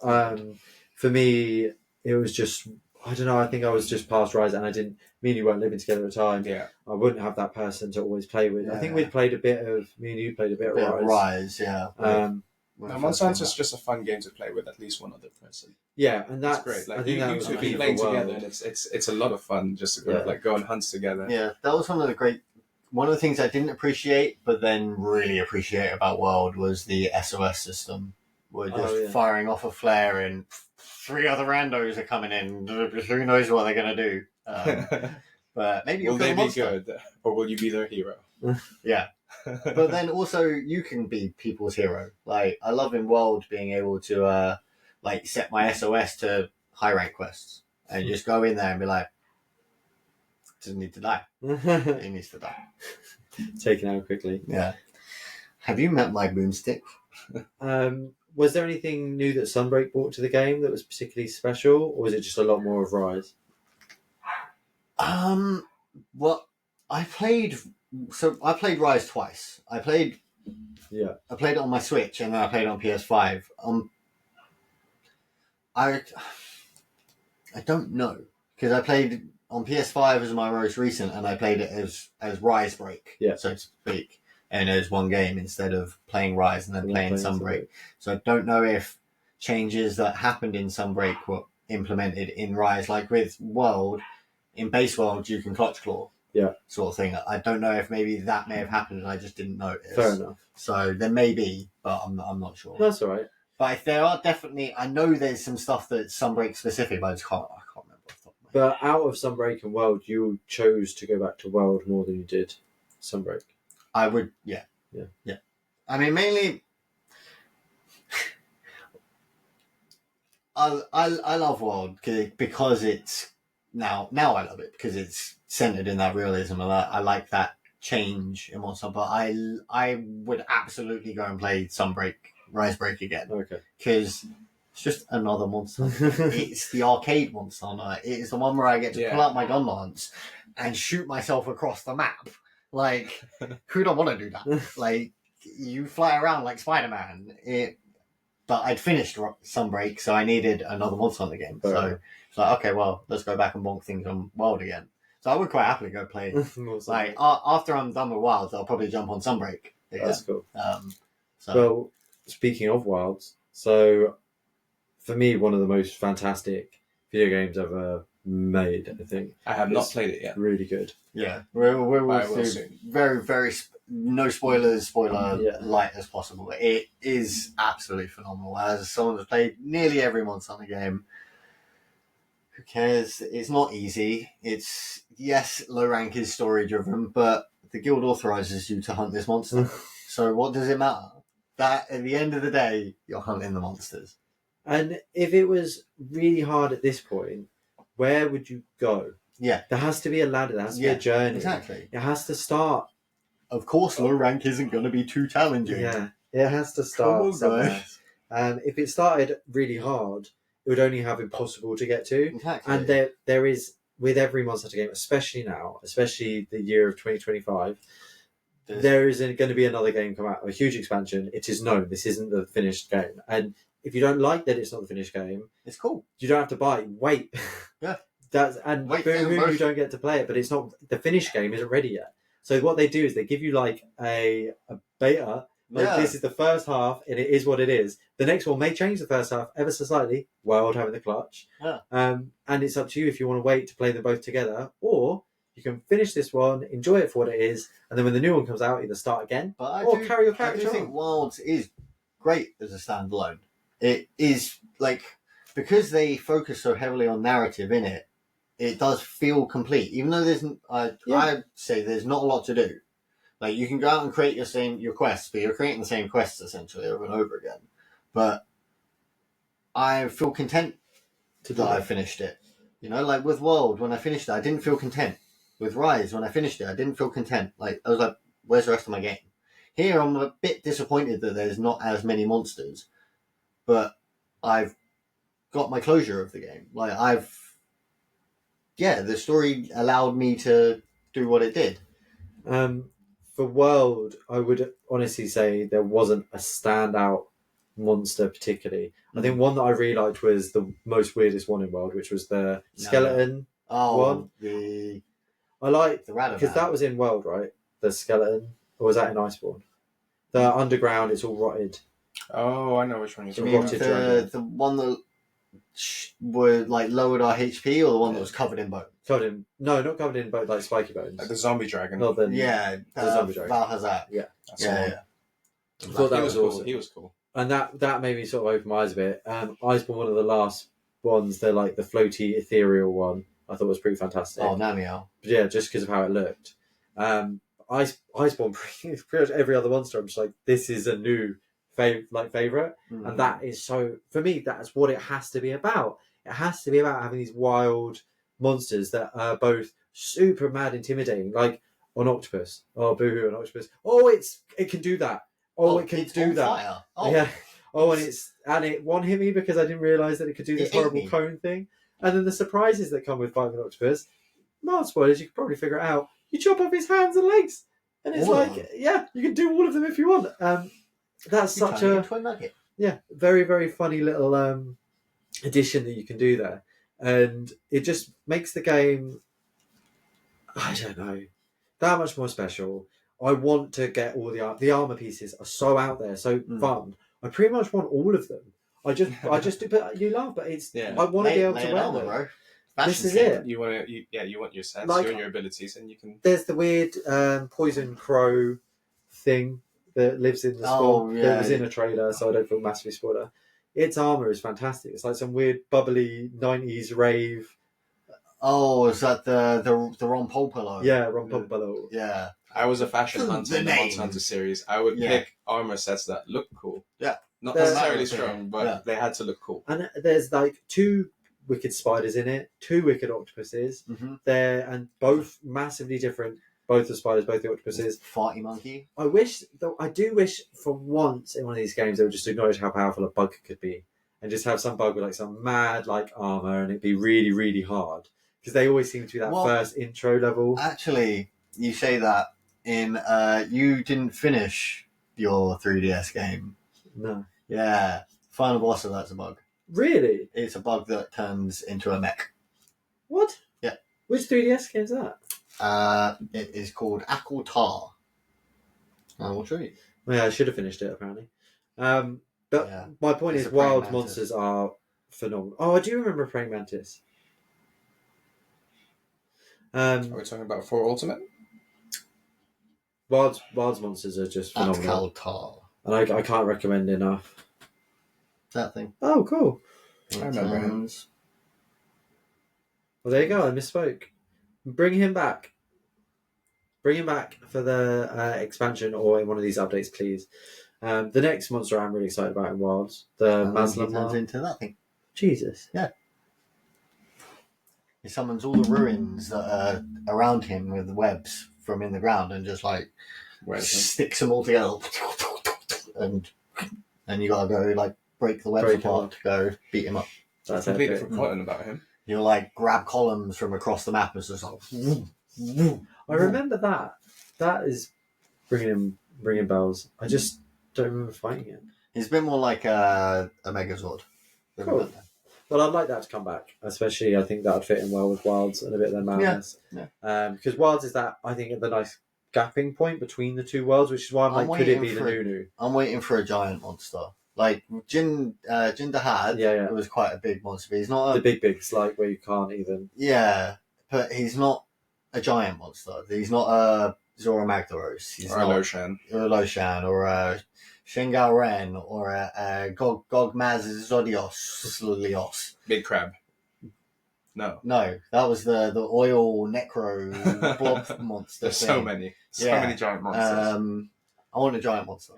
for me, it was just I don't know. I think I was just past Rise, and I didn't. Me and you weren't living together at the time. Yeah, I wouldn't have that person to always play with. I think we'd played a bit of. Me and you played a bit of Rise. Yeah. Monster Hunter is just a fun game to play with at least one other person. Yeah, and that's great. Like I think you two be playing together, and it's a lot of fun just to go on hunts together. Yeah, that was one of the things I didn't appreciate, but then really appreciate about World was the SOS system. We're just firing off a flare and 3 other randos are coming in. Who knows what they're going to do? But maybe will they be good, or will you be their hero? Yeah. But then also you can be people's hero. Like I love in World being able to like set my SOS to high rank quests and just go in there and be like, doesn't need to die. He needs to die. Taken out quickly. Yeah. Have you met my boomstick? Was there anything new that Sunbreak brought to the game that was particularly special, or was it just a lot more of Rise? Well, I played Rise twice. I played it on my Switch and then I played it on PS5. I don't know because I played on PS5 as my most recent, and I played it as Rise Break, so to speak, and as one game instead of playing Rise and then playing Sunbreak. So I don't know if changes that happened in Sunbreak were implemented in Rise, like with World. In base World, you can clutch claw, sort of thing. I don't know if maybe that may have happened and I just didn't notice. Fair enough. So there may be, but I'm not sure. That's all right. But if there are definitely, I know there's some stuff that's Sunbreak specific, but I can't remember off the top of my head. But out of Sunbreak and World, you chose to go back to World more than you did Sunbreak. I would, yeah. I mean, mainly, I love World because it's now I love it because it's centered in that realism, and I like that change in what's up. But I would absolutely go and play Sunbreak, Rise Break again. Okay. Because it's just another monster. It's the arcade monster. It is the one where I get to pull out my gun lance and shoot myself across the map. Like, who don't want to do that? Like, you fly around like Spider-Man. But I'd finished Sunbreak, so I needed another monster on the game. So it's like, okay, well, let's go back and bonk things on Wild again. So I would quite happily go play. Like, after I'm done with Wilds, I'll probably jump on Sunbreak again. That's cool. So. Well, speaking of Wilds, so for me, one of the most fantastic video games ever made, I think. I have not played it yet. Really good. Yeah, we'll soon. Very, very, no spoilers, light as possible. It is absolutely phenomenal. As someone who's played nearly every monster on the game, who cares? It's not easy. It's, yes, low rank is story driven, but the guild authorizes you to hunt this monster. So what does it matter? That at the end of the day, you're hunting the monsters. And if it was really hard at this point, where would you go? Yeah. There has to be a ladder, there has to be a journey. Exactly. It has to start. Of course, low rank isn't going to be too challenging. Yeah. It has to start somewhere. If it started really hard, it would only have impossible to get to. Exactly. And there is, with every Monster Hunter game, especially now, especially the year of 2025, there is going to be another game come out, a huge expansion. It is known. This isn't the finished game. And if you don't like that it's not the finished game, it's cool. You don't have to buy it. Wait. Yeah. Wait, you don't get to play it, but it's not, the finished game isn't ready yet. So what they do is they give you like a beta. This is the first half, and it is what it is. The next one may change the first half ever so slightly, Wild having the clutch. Yeah. And it's up to you if you want to wait to play them both together, or you can finish this one, enjoy it for what it is, and then when the new one comes out, either start again carry your character I do think Wilds is great as a standalone. It is, like, because they focus so heavily on narrative in it, it does feel complete. Even though I'd say there's not a lot to do. Like, you can go out and create your quests, but you're creating the same quests essentially over and over again. But I feel content that I finished it. You know, like with World, when I finished it, I didn't feel content. With Rise, when I finished it, I didn't feel content. Like, I was like, where's the rest of my game? Here, I'm a bit disappointed that there's not as many monsters, but I've got my closure of the game. Like, the story allowed me to do what it did. For World, I would honestly say there wasn't a standout monster particularly. I think one that I really liked was the most weirdest one in World, which was the skeleton one. I liked the Radaman. Because that was in World, right? The skeleton, or was that in Iceborne? The underground, it's all rotted. Oh, I know which one you're talking about. The one that were like lowered our HP, or the one that was covered in bones? Not covered in bones, like spiky bones. Like the zombie dragon. The zombie dragon. Valhazak. Yeah. I thought that was awesome. He was cool. And that made me sort of open my eyes a bit. Iceborne, one of the last ones, they're like the floaty, ethereal one. I thought was pretty fantastic. Oh, Namiel. Yeah, just because of how it looked. Iceborne, pretty much every other monster, I'm just like, this is a new favorite, and that is so for me. That's what it has to be about. It has to be about having these wild monsters that are both super mad, intimidating, like an octopus. Oh, boohoo, an octopus! Oh, it can do that. Oh, it can do that. Fire. Oh. Yeah. Oh, and it one hit me because I didn't realise that it could do this horrible me. cone thing. And then the surprises that come with fighting an octopus. Mild spoilers, you can probably figure it out. You chop off his hands and legs, and it's you can do all of them if you want. That's such a nugget. very very funny little addition that you can do there, and it just makes the game, I don't know, that much more special. I want to get all the armor pieces are so out there, so fun. I pretty much want all of them. I just do, but you laugh, but it's I want to be able to wear them. Bro. This is it. You want your sets, like, you want your abilities, and you can. There's the weird poison crow thing that lives in the spawn that was in a trailer, so I don't feel massively spoiler. Its armor is fantastic. It's like some weird bubbly 90s rave. Oh, is that the Ron Popolo? Yeah, Ron Popolo. Yeah. I was a fashion hunter in the Monster Hunter series. I would pick armor sets that look cool. Yeah. Not necessarily strong, but they had to look cool. And there's like 2 wicked spiders in it, 2 wicked octopuses. They're and both massively different. Both the spiders, both the octopuses. Farty monkey. I do wish for once in one of these games they would just acknowledge how powerful a bug could be, and just have some bug with like some mad like armor, and it'd be really really hard because they always seem to be that first intro level. Actually, you say that in you didn't finish your 3DS game. No. Yeah, final boss of that's a bug. Really? It's a bug that turns into a mech. What? Yeah. Which 3DS game is that? It is called Akultar. I will show you. Well, yeah, I should have finished it apparently. But my point is, wild monsters are phenomenal. Oh, I do remember Praying Mantis. Are we talking about 4 Ultimate? Wild monsters are just phenomenal. Akultar. And I can't recommend enough. That thing. Oh, cool. I remember him. Well, there you go. I misspoke. Bring him back. Bring him back for the expansion or in one of these updates, please. The next monster I'm really excited about in Wilds, the Maslam. Turns into that thing. Jesus. Yeah. He summons all the ruins that are around him with the webs from in the ground and just like sticks them all together. And you gotta go like break the webs apart to go beat him up. That's completely forgotten about him. You'll like grab columns from across the map and just like. I remember that. That is bringing bells. I just don't remember fighting it. He's a bit more like a Megazord. Cool. Well, I'd like that to come back, especially I think that would fit in well with Wilds and a bit of their madness. Yeah. Because Wilds is that, I think, the nice gapping point between the 2 worlds, which is why I'm like, could it be the Nunu? I'm waiting for a giant monster. Like Jin Dahad was quite a big monster, but he's not the big like where you can't even. Yeah, but he's not a giant monster. He's not a Zora Magdaros. He's not a Loshan or a Shengal Ren or a Gogmaz Zodios. Big crab. No, that was the oil necro blob monster. There's so many giant monsters. I want a giant monster.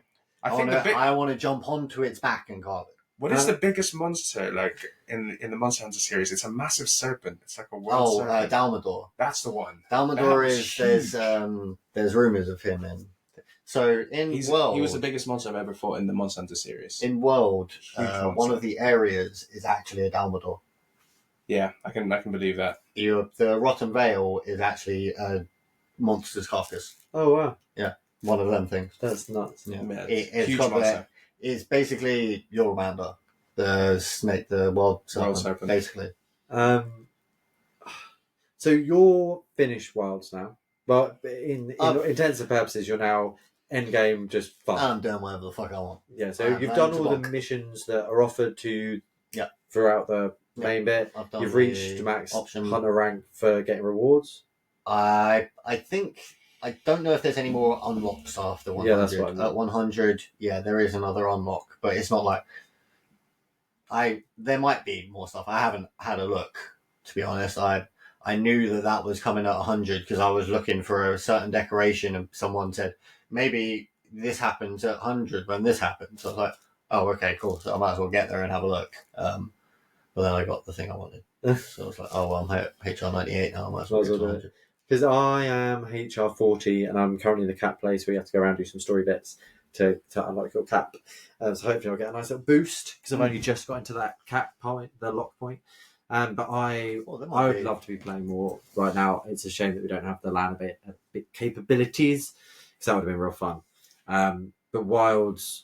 I want to jump onto its back and guard it. What is the biggest monster like in the Monster Hunter series? It's a massive serpent. It's like a world serpent. Dalmador. That's the one. Dalmador is there's rumors of him in. So World, he was the biggest monster I've ever fought in the Monster Hunter series. In World, one of the areas is actually a Dalmador. Yeah, I can believe that. The Rotten Vale is actually a monster's carcass. Oh wow! Yeah, one of them things. That's nuts. Yeah, it's huge monster. It's basically Yoramander, the snake, the world serpent, basically. So you're finished Wilds now, but in intents and purposes, you're now endgame just fun. I'm doing whatever the fuck I want. Yeah, so you've done all the missions that are offered to you throughout the main bit. You've reached max hunter rank for getting rewards. I think I don't know if there's any more unlocks after 100. Yeah, that's what I meant. At 100, there is another unlock, but it's not like there might be more stuff. I haven't had a look, to be honest. I knew that was coming at 100 because I was looking for a certain decoration and someone said maybe this happens at 100 when this happens. So I was like, oh, okay, cool. So I might as well get there and have a look. But then I got the thing I wanted. So I was like, oh, well, I'm HR 98 now. I might as well get to 100. Because I am HR 40 and I'm currently in the cap place where you have to go around and do some story bits to unlock your cap. So hopefully I'll get a nice little boost because I've only just got into that cap point, the lock point. But I would love to be playing more right now. It's a shame that we don't have the LAN a bit capabilities because that would have been real fun. But Wilds,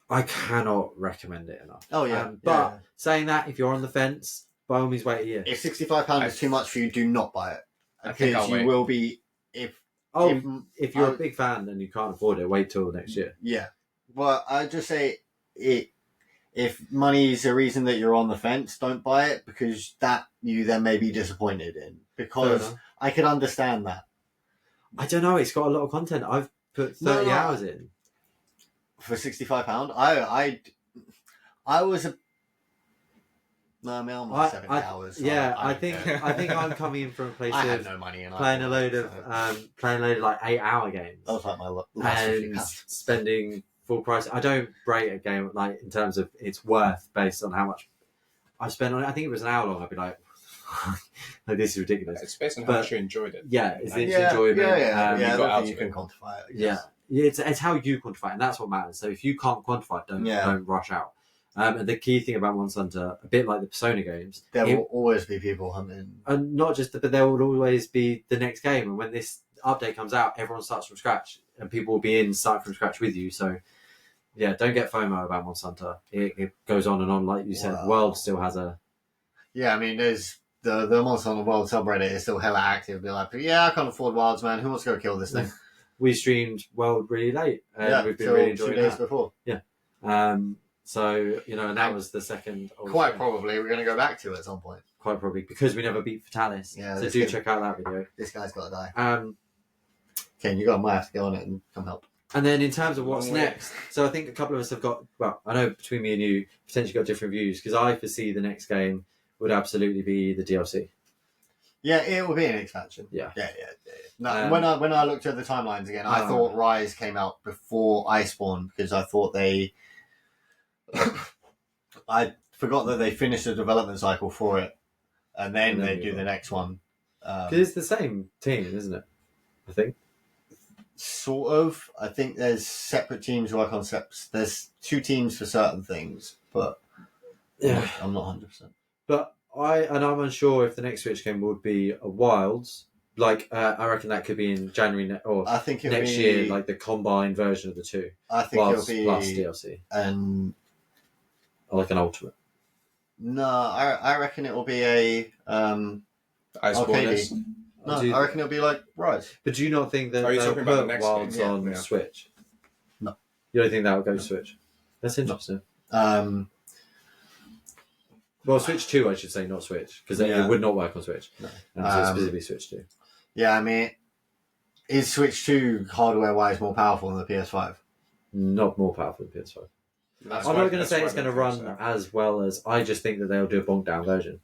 I cannot recommend it enough. Oh, yeah. But saying that, if you're on the fence, by all means wait a year. If £65 is too much for you, do not buy it. Because you will be... If you're a big fan and you can't afford it, wait till next year. Yeah. Well, I'd just say if money is a reason that you're on the fence, don't buy it because that you then may be disappointed in. Because I can understand that. I don't know. It's got a lot of content. I've put 30 hours in. For £65? I was a... No, I mean, I'm like 70 hours. So yeah, I think I'm coming in from a place I of had no money and playing a load of like 8-hour games. That was like my last and £50. spending full price. I don't rate a game like in terms of its worth based on how much I spent on it. I think it was an hour long. I'd be like, like this is ridiculous. It's based on how much you enjoyed it. Yeah, it's enjoyment. Yeah, you can quantify it. Yeah, it's how you quantify it, and that's what matters. So if you can't quantify it, don't rush out. And the key thing about Monster Hunter, a bit like the Persona games, there will always be people hunting, and not just, but there will always be the next game. And when this update comes out, everyone starts from scratch, and people will be starting from scratch with you. So, yeah, don't get FOMO about Monster Hunter. It goes on and on, like you said. World still has a. Yeah, I mean, there's the Monster Hunter World subreddit is still hella active. Be like, yeah, I can't afford Wilds, man. Who wants to go kill this thing? We streamed World really late, and we've been really enjoying 2 days before. Yeah. So, and that was the second. Quite probably we're going to go back to it at some point. Quite probably, because we never beat Fatalis. Yeah, so check out that video. This guy's got to die. Ken, you might have to go on it and come help. And then in terms of what's next, so I think a couple of us have got, well, I know between me and you, potentially got different views, because I foresee the next game would absolutely be the DLC. Yeah, it will be an expansion. Yeah. No, when I looked at the timelines again, I thought Rise came out before Iceborne because I thought I forgot that they finished the development cycle for it, and then they do the next one. Because it's the same team, isn't it? I think. Sort of. I think there's separate teams who work on steps. There's 2 teams for certain things, but I'm not 100%. But I'm unsure if the next Switch game would be a Wilds. Like, I reckon that could be in January or I think next year, like the combined version of the 2. I think Wilds it'll be plus DLC. Or like an Ultimate. No, I reckon it will be a Iceborne. No, I reckon it'll be like Rise. But do you not think that you they'll talking about the put next Wilds game? on Switch? No. You don't think that will go to Switch? That's interesting. Well, Switch 2, I should say, not Switch, because it would not work on Switch. No. So specifically Switch 2. Yeah, I mean, is Switch 2 hardware-wise more powerful than the PS5? Not more powerful than PS5. I'm not going to say it's going to run as well as... I just think that they'll do a bonked-down version.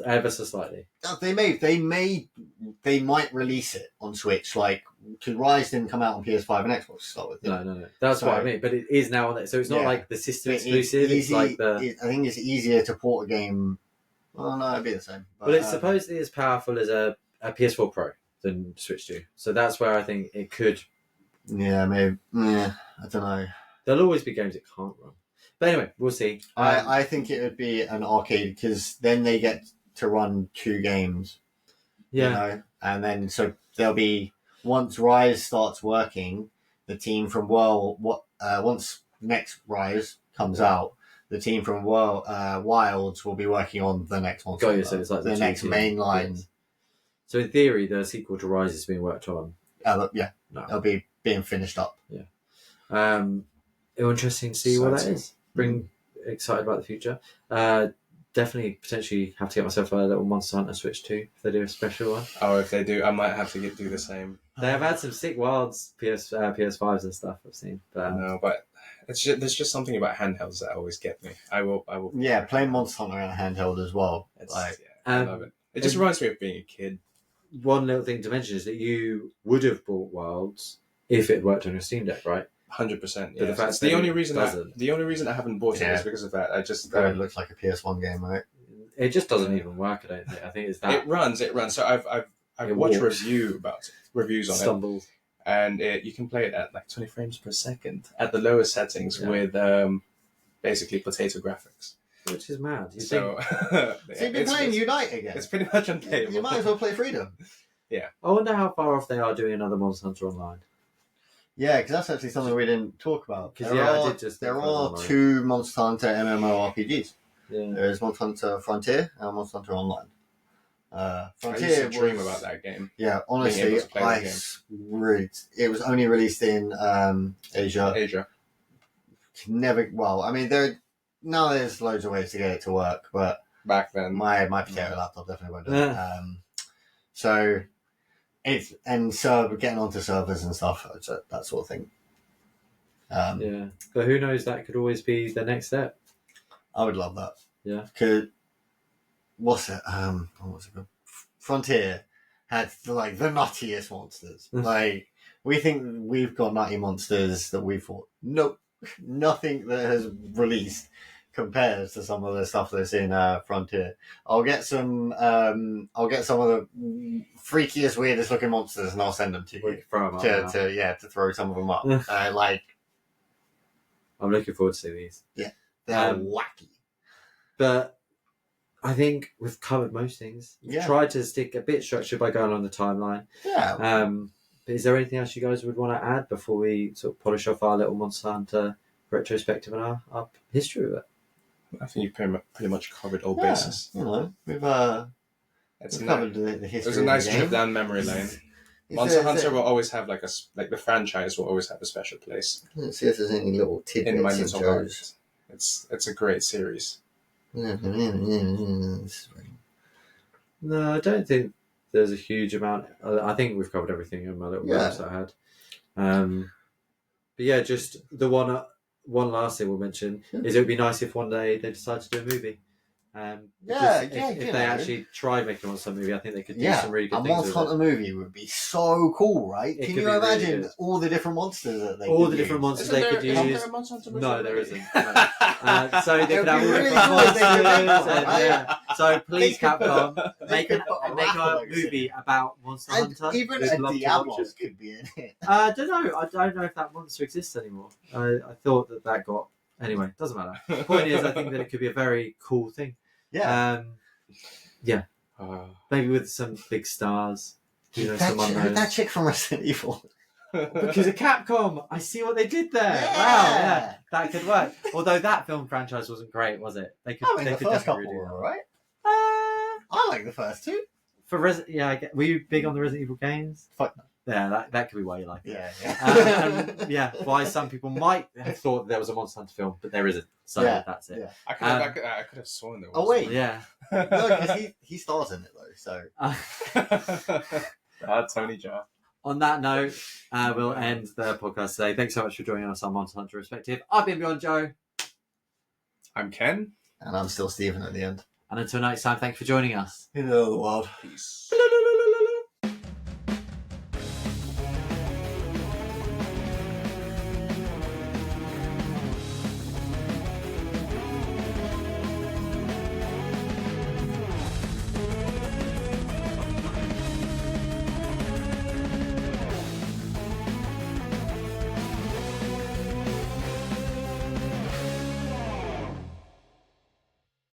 Ever so slightly. They might release it on Switch, like, because Rise didn't come out on PS5 and Xbox to start with. No. That's what I mean. But it is now on it. So it's not like the system exclusive. It's like I think it's easier to port a game. Well, no, it'd be the same. But it's supposedly as powerful as a PS4 Pro than Switch 2. So that's where I think it could... Yeah, maybe. Yeah, I don't know. There'll always be games it can't run. But anyway, we'll see. I think it would be an arcade because then they get to run 2 games. Yeah. And then so there'll be, once Rise starts working, the team from once next Rise comes out, the team from Wilds will be working on the next one. Got you, so it's like the next main line. Yes. So in theory, the sequel to Rise is being worked on. Yeah. No. It'll be being finished up. Yeah. Interesting to see what that is. Excited about the future. Definitely potentially have to get myself a little Monster Hunter Switch 2 if they do a special one. Oh, if they do, I might have to do the same. They have had some sick Wilds PS5s and stuff I've seen. But, no, but there's just something about handhelds that always get me. I will. Yeah, playing Monster Hunter on a handheld as well. I love it. It just reminds me of being a kid. One little thing to mention is that you would have bought Wilds if it worked on your Steam Deck, right? 100%. But Yeah. the fact It's that the only it reason. doesn't. The only reason I haven't bought it Yeah. is because of that. I just It looks like a PS1 game, right? It just doesn't even work. I don't think. I think it's that It runs. So I've It watched walks. reviews on it, stumbles. and you can play it at like 20 frames per second at the lowest settings Yeah. with basically potato graphics. Which is mad. You So, So you've been playing Unite again? It's pretty much unplayable. You might as well play Freedom. I wonder how far off they are doing another Monster Hunter Online. Yeah, because that's actually something we didn't talk about. 'Cause, I did just think there about are Online. 2 Monster Hunter MMORPGs. Yeah. There is Monster Hunter Frontier and Monster Hunter Online. I Frontier used to dream was- about that game. Yeah, able honestly, to play the it was only released in Asia. Asia. Never. Well, I mean, now there's loads of ways to get it to work, but Back then. my potato laptop definitely won't do it. So it's getting onto servers and stuff, that sort of thing. Yeah. But who knows? That could always be the next step. I would love that. Yeah. What's it? What was it called? Frontier had the nuttiest monsters. Like, we think we've got nutty monsters that we thought. Nope, nothing that has released compares to some of the stuff that's in Frontier. I'll get some of the freakiest, weirdest looking monsters, and I'll send them to We you can throw 'em up now. to throw some of them up. I'm looking forward to seeing these. They're wacky. But I think we've covered most things. We've Yeah. tried to stick a bit structured by going on the timeline. Yeah. But is there anything else you guys would want to add before we sort of polish off our little Monster Hunter retrospective and our history of it? I think you pretty much covered all bases. You know, we've It's covered the It history. was a of nice the trip game. down memory lane. Is Monster there- Hunter will always have the franchise will always have a special place Let's see if there's any little in my tidbits of mental Joe's. heart. It's a great series. No, I don't think there's a huge amount. I think we've covered everything in my little notes that I had. But yeah, just the one last thing we'll mention is it would be nice if one day they decide to do a movie. If they actually tried making a Monster Hunter movie, I think they could do some really good a things Monster with Hunter it. movie would be so cool, right? It Can could you be really imagine good. all the different monsters that they All could the different use? monsters they could Isn't use. there a Monster Hunter movie No, there already? isn't. No. So they It could would have be all really different cool if they monsters. could make one, And, right? yeah. So please, They could Capcom, put- make they a could put a make a Raffles movie about Monster And Hunter. even We'd a love to watch Diablos it. could be in it. I don't know. I don't know if that monster exists anymore. I thought that got. Anyway, doesn't matter. The point is, I think that it could be a very cool thing. Yeah. Maybe with some big stars. You know, some That unknowns. chick from Resident Evil. Because of Capcom, I see what they did there. Yeah. Wow, yeah, that could work. Although that film franchise wasn't great, was it? They could. I mean, they the could first definitely couple redo were that. alright. Uh, I like the first two. for were you big on the Resident Evil games? Fuck no. Yeah, that could be why you like it. Yeah. Yeah, why some people might have thought there was a Monster Hunter film, but there isn't. So Yeah, that's it. yeah. I could have sworn there was. Oh, wait. Yeah. No, because he stars in it though. So Tony Jaa. On that note, we'll end the podcast today. Thanks so much for joining us on Monster Hunter Retrospective. I've been Beyond Joe. I'm Ken. and I'm still Stephen at the end. And until next time, thank you for joining us. In the world. Peace.